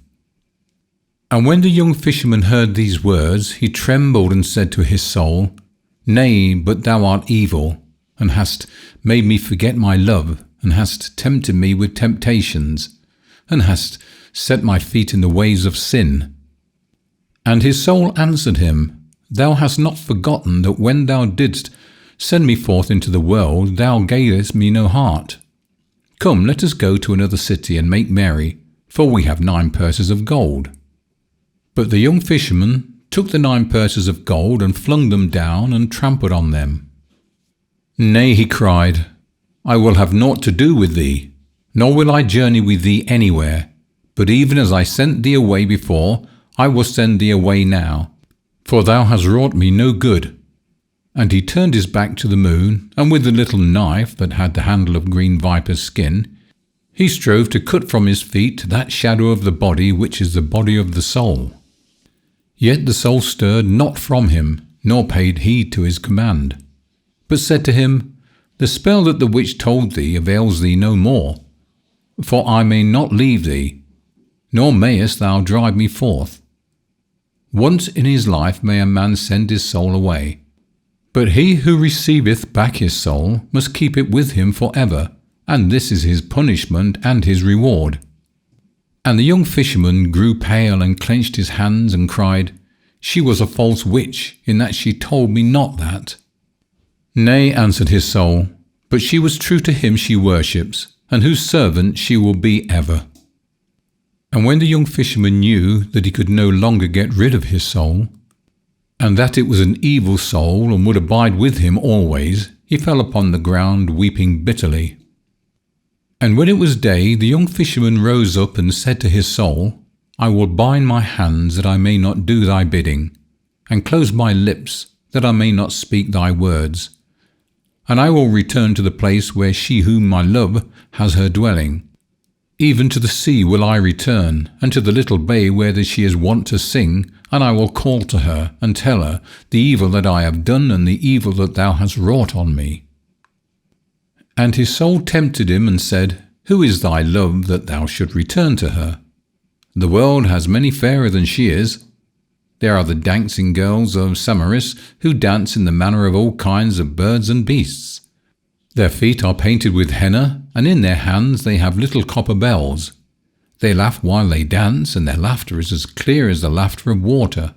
And when the young fisherman heard these words, he trembled and said to his soul, Nay, but thou art evil, and hast made me forget my love, and hast tempted me with temptations, and hast set my feet in the ways of sin. And his soul answered him, Thou hast not forgotten that when thou didst send me forth into the world, thou gavest me no heart. Come, let us go to another city and make merry, for we have 9 purses of gold. But the young fisherman took the 9 purses of gold and flung them down and trampled on them. Nay, he cried, I will have naught to do with thee, nor will I journey with thee anywhere. But even as I sent thee away before, I will send thee away now, for thou hast wrought me no good. And he turned his back to the moon, and with the little knife that had the handle of green viper's skin, he strove to cut from his feet that shadow of the body which is the body of the soul. Yet the soul stirred not from him, nor paid heed to his command, but said to him, The spell that the witch told thee avails thee no more, for I may not leave thee, nor mayest thou drive me forth. Once in his life may a man send his soul away, but he who receiveth back his soul must keep it with him for ever, and this is his punishment and his reward. And the young fisherman grew pale and clenched his hands and cried, She was a false witch, in that she told me not that. Nay, answered his soul, but she was true to him she worships, and whose servant she will be ever. And when the young fisherman knew that he could no longer get rid of his soul, and that it was an evil soul and would abide with him always, he fell upon the ground weeping bitterly. And when it was day, the young fisherman rose up and said to his soul, I will bind my hands that I may not do thy bidding, and close my lips that I may not speak thy words. And I will return to the place where she whom I love has her dwelling, Even to the sea will I return, and to the little bay where she is wont to sing, and I will call to her, and tell her the evil that I have done, and the evil that thou hast wrought on me. And his soul tempted him, and said, Who is thy love, that thou should return to her? The world has many fairer than she is. There are the dancing girls of Samaris, who dance in the manner of all kinds of birds and beasts. Their feet are painted with henna, and in their hands they have little copper bells. They laugh while they dance, and their laughter is as clear as the laughter of water.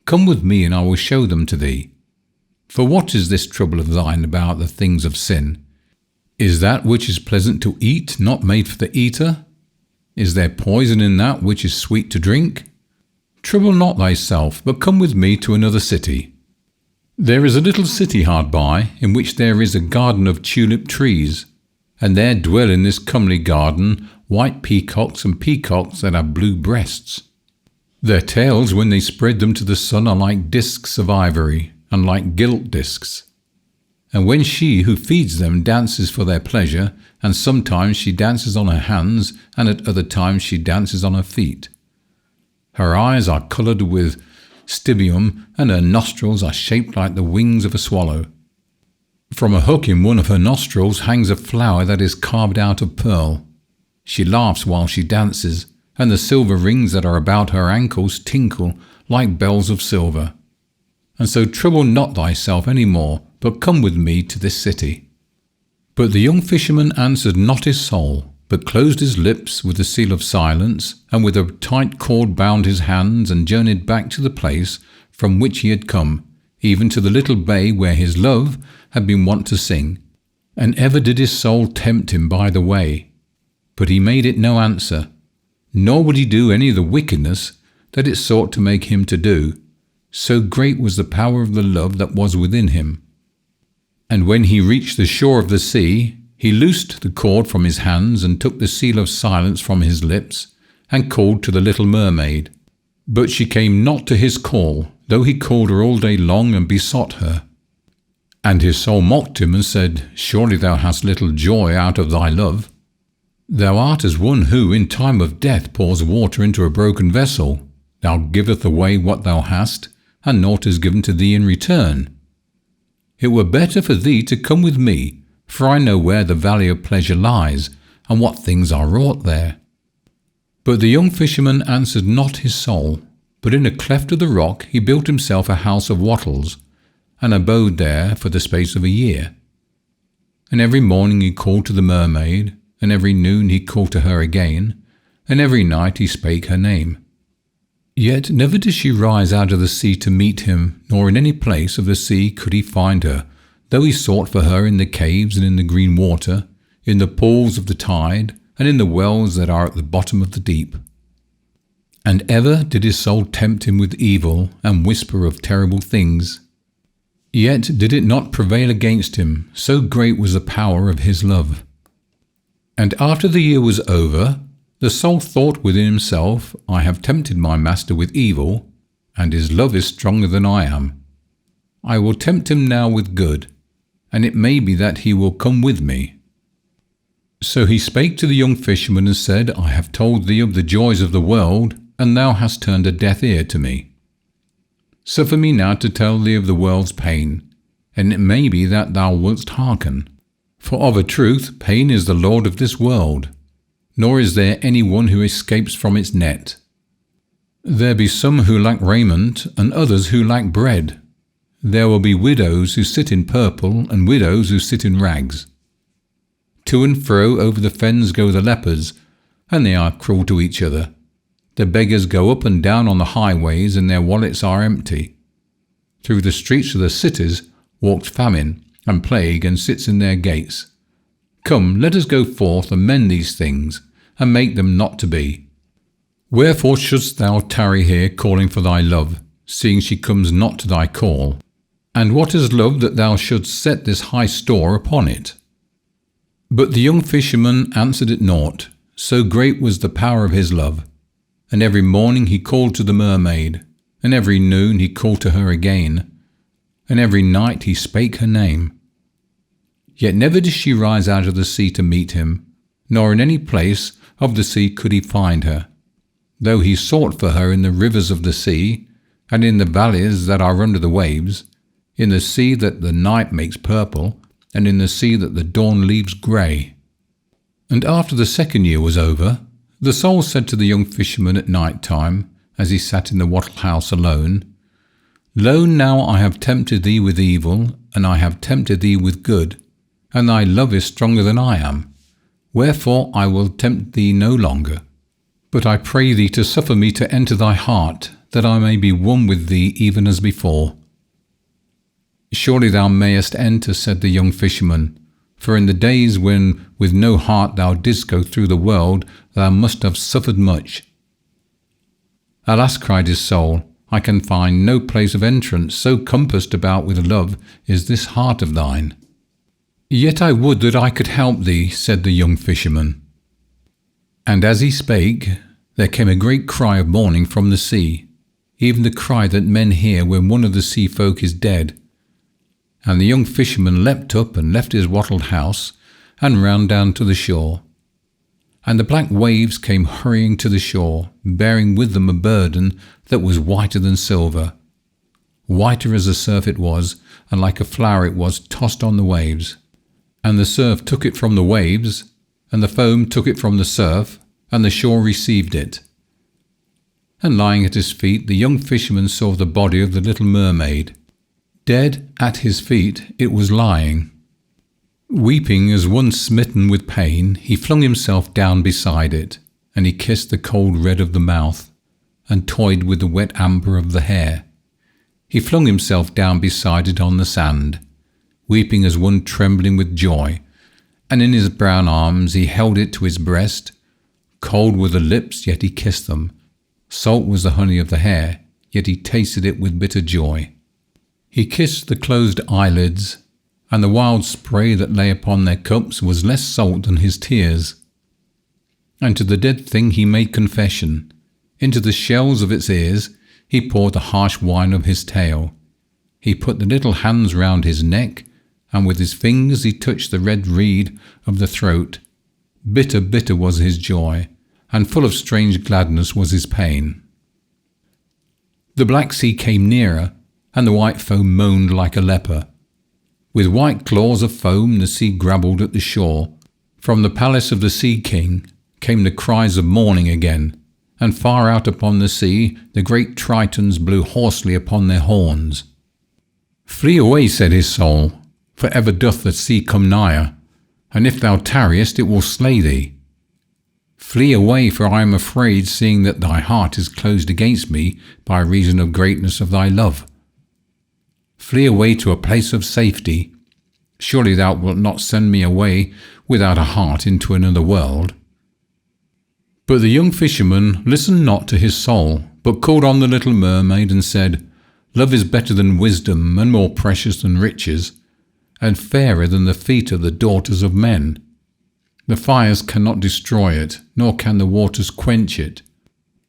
Come with me, and I will show them to thee. For what is this trouble of thine about the things of sin? Is that which is pleasant to eat not made for the eater? Is there poison in that which is sweet to drink? Trouble not thyself, but come with me to another city. There is a little city hard by, in which there is a garden of tulip trees, and there dwell in this comely garden white peacocks and peacocks that have blue breasts. Their tails, when they spread them to the sun, are like discs of ivory, and like gilt discs. And when she who feeds them dances for their pleasure, and sometimes she dances on her hands, and at other times she dances on her feet. Her eyes are coloured with stibium, and her nostrils are shaped like the wings of a swallow. From a hook in one of her nostrils hangs a flower that is carved out of pearl. She laughs while she dances, and the silver rings that are about her ankles tinkle like bells of silver. And so trouble not thyself any more, but come with me to this city. But the young fisherman answered not his soul, but closed his lips with the seal of silence, and with a tight cord bound his hands, and journeyed back to the place from which he had come, even to the little bay where his love had been wont to sing. And ever did his soul tempt him by the way. But he made it no answer, nor would he do any of the wickedness that it sought to make him to do, so great was the power of the love that was within him. And when he reached the shore of the sea, he loosed the cord from his hands, and took the seal of silence from his lips, and called to the little mermaid. But she came not to his call, though he called her all day long, and besought her. And his soul mocked him, and said, Surely thou hast little joy out of thy love. Thou art as one who in time of death pours water into a broken vessel. Thou givest away what thou hast, and naught is given to thee in return. It were better for thee to come with me, for I know where the valley of pleasure lies, and what things are wrought there. But the young fisherman answered not his soul, but in a cleft of the rock he built himself a house of wattles, and abode there for the space of a year. And every morning he called to the mermaid, and every noon he called to her again, and every night he spake her name. Yet never did she rise out of the sea to meet him, nor in any place of the sea could he find her, though he sought for her in the caves and in the green water, in the pools of the tide, and in the wells that are at the bottom of the deep. And ever did his soul tempt him with evil, and whisper of terrible things. Yet did it not prevail against him, so great was the power of his love. And after the year was over, the soul thought within himself, I have tempted my master with evil, and his love is stronger than I am. I will tempt him now with good, and it may be that he will come with me. So he spake to the young fisherman, and said, I have told thee of the joys of the world, and thou hast turned a deaf ear to me. Suffer me now to tell thee of the world's pain, and it may be that thou wilt hearken. For of a truth pain is the lord of this world, nor is there any one who escapes from its net. There be some who lack raiment, and others who lack bread. There will be widows who sit in purple, and widows who sit in rags. To and fro over the fens go the lepers, and they are cruel to each other. The beggars go up and down on the highways, and their wallets are empty. Through the streets of the cities walks famine and plague, and sits in their gates. Come, let us go forth and mend these things, and make them not to be. Wherefore shouldst thou tarry here, calling for thy love, seeing she comes not to thy call? And what is love, that thou shouldst set this high store upon it? But the young fisherman answered it naught, so great was the power of his love. And every morning he called to the mermaid, and every noon he called to her again, and every night he spake her name. Yet never did she rise out of the sea to meet him, nor in any place of the sea could he find her, though he sought for her in the rivers of the sea, and in the valleys that are under the waves, in the sea that the night makes purple, and in the sea that the dawn leaves grey. And after the 2nd year was over, the soul said to the young fisherman at night time, as he sat in the wattle house alone, Lo, now I have tempted thee with evil, and I have tempted thee with good, and thy love is stronger than I am. Wherefore I will tempt thee no longer. But I pray thee to suffer me to enter thy heart, that I may be one with thee even as before. Surely thou mayest enter, said the young fisherman, for in the days when with no heart thou didst go through the world, thou must have suffered much. Alas, cried his soul, I can find no place of entrance, so compassed about with love is this heart of thine. Yet I would that I could help thee, said the young fisherman. And as he spake, there came a great cry of mourning from the sea, even the cry that men hear when one of the sea folk is dead. And the young fisherman leapt up and left his wattled house, and ran down to the shore. And the black waves came hurrying to the shore, bearing with them a burden that was whiter than silver. Whiter as the surf it was, and like a flower it was tossed on the waves. And the surf took it from the waves, and the foam took it from the surf, and the shore received it. And lying at his feet, the young fisherman saw the body of the little mermaid. Dead at his feet it was lying. Weeping as one smitten with pain, he flung himself down beside it, and he kissed the cold red of the mouth, and toyed with the wet amber of the hair. He flung himself down beside it on the sand, weeping as one trembling with joy, and in his brown arms he held it to his breast. Cold were the lips, yet he kissed them. Salt was the honey of the hair, yet he tasted it with bitter joy. He kissed the closed eyelids, and the wild spray that lay upon their cups was less salt than his tears. And to the dead thing he made confession. Into the shells of its ears he poured the harsh wine of his tale. He put the little hands round his neck, and with his fingers he touched the red reed of the throat. Bitter, bitter was his joy, and full of strange gladness was his pain. The black sea came nearer, and the white foam moaned like a leper. With white claws of foam the sea grabbled at the shore. From the palace of the Sea King came the cries of mourning again, and far out upon the sea the great Tritons blew hoarsely upon their horns. Flee away, said his soul, for ever doth the sea come nigher, and if thou tarriest it will slay thee. Flee away, for I am afraid, seeing that thy heart is closed against me by reason of greatness of thy love. Flee away to a place of safety. Surely thou wilt not send me away without a heart into another world. But the young fisherman listened not to his soul, but called on the little mermaid and said, Love is better than wisdom, and more precious than riches, and fairer than the feet of the daughters of men. The fires cannot destroy it, nor can the waters quench it.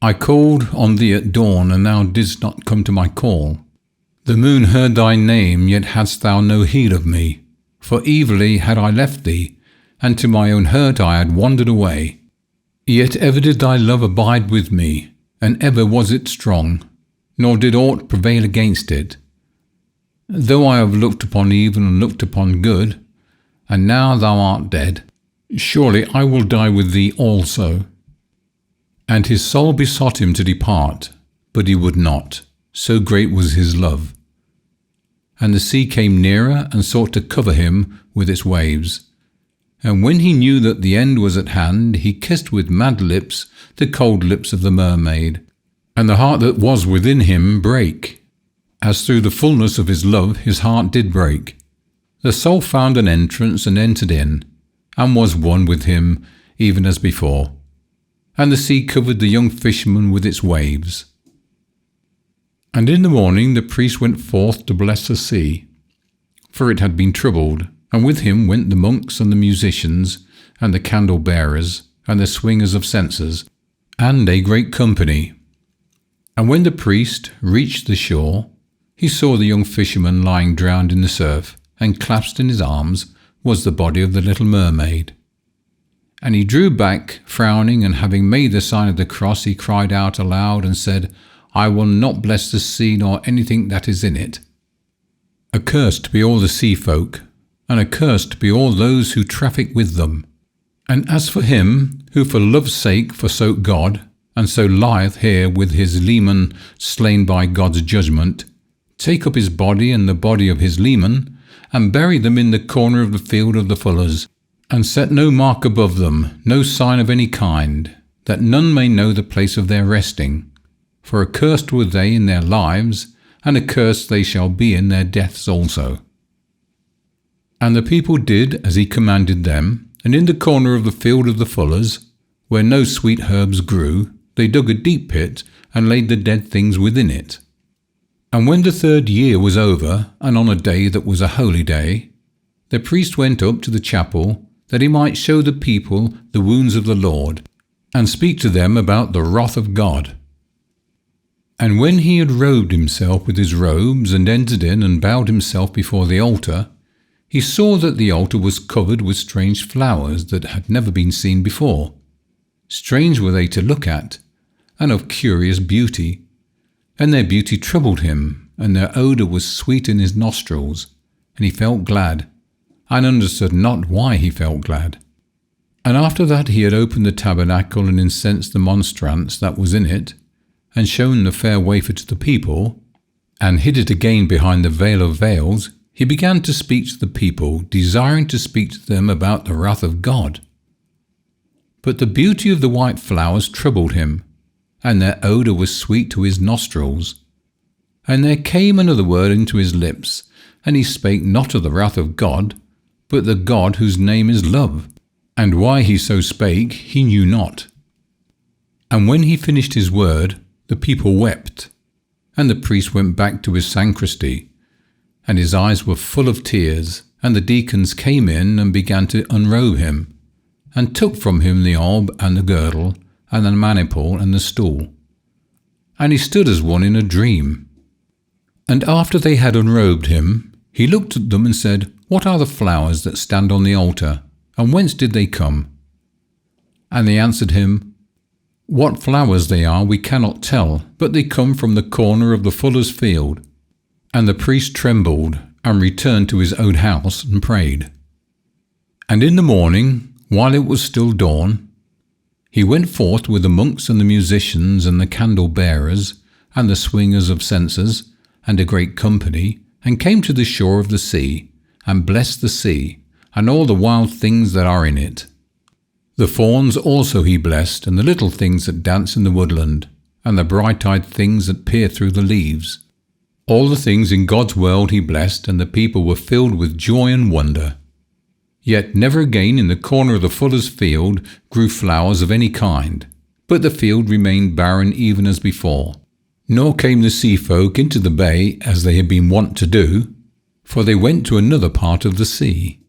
I called on thee at dawn, and thou didst not come to my call. The moon heard thy name, yet hadst thou no heed of me. For evilly had I left thee, and to my own hurt I had wandered away. Yet ever did thy love abide with me, and ever was it strong, nor did aught prevail against it. Though I have looked upon evil and looked upon good, and now thou art dead, surely I will die with thee also. And his soul besought him to depart, but he would not, so great was his love. And the sea came nearer and sought to cover him with its waves. And when he knew that the end was at hand, he kissed with mad lips the cold lips of the mermaid, and the heart that was within him brake. As through the fullness of his love his heart did break. The soul found an entrance and entered in, and was one with him even as before. And the sea covered the young fisherman with its waves. And in the morning the priest went forth to bless the sea, for it had been troubled, and with him went the monks and the musicians, and the candle-bearers, and the swingers of censers, and a great company. And when the priest reached the shore, he saw the young fisherman lying drowned in the surf, and clasped in his arms was the body of the little mermaid. And he drew back, frowning, and having made the sign of the cross, he cried out aloud and said, I will not bless the sea nor anything that is in it. Accursed be all the sea folk, and accursed be all those who traffic with them. And as for him who for love's sake forsook God, and so lieth here with his leman slain by God's judgment, take up his body and the body of his leman, and bury them in the corner of the field of the fullers, and set no mark above them, no sign of any kind, that none may know the place of their resting. For accursed were they in their lives, and accursed they shall be in their deaths also. And the people did as he commanded them, and in the corner of the field of the fullers, where no sweet herbs grew, they dug a deep pit, and laid the dead things within it. And when the 3rd year was over, and on a day that was a holy day, the priest went up to the chapel, that he might show the people the wounds of the Lord, and speak to them about the wrath of God. And when he had robed himself with his robes, and entered in and bowed himself before the altar, he saw that the altar was covered with strange flowers that had never been seen before. Strange were they to look at, and of curious beauty. And their beauty troubled him, and their odour was sweet in his nostrils, and he felt glad, and understood not why he felt glad. And after that he had opened the tabernacle, and incensed the monstrance that was in it, and shown the fair wafer to the people, and hid it again behind the veil of veils, he began to speak to the people, desiring to speak to them about the wrath of God. But the beauty of the white flowers troubled him, and their odour was sweet to his nostrils. And there came another word into his lips, and he spake not of the wrath of God, but the God whose name is love. And why he so spake he knew not. And when he finished his word, the people wept. And the priest went back to his sacristy, and his eyes were full of tears. And the deacons came in and began to unrobe him, and took from him the alb and the girdle, and the maniple and the stool. And he stood as one in a dream. And after they had unrobed him, he looked at them and said, What are the flowers that stand on the altar, and whence did they come? And they answered him, What flowers they are we cannot tell, but they come from the corner of the fuller's field. And the priest trembled, and returned to his own house, and prayed. And in the morning, while it was still dawn, he went forth with the monks and the musicians and the candle-bearers and the swingers of censers and a great company, and came to the shore of the sea, and blessed the sea, and all the wild things that are in it. The fawns also he blessed, and the little things that dance in the woodland, and the bright-eyed things that peer through the leaves. All the things in God's world he blessed, and the people were filled with joy and wonder. Yet never again in the corner of the fuller's field grew flowers of any kind, but the field remained barren even as before. Nor came the sea folk into the bay as they had been wont to do, for they went to another part of the sea.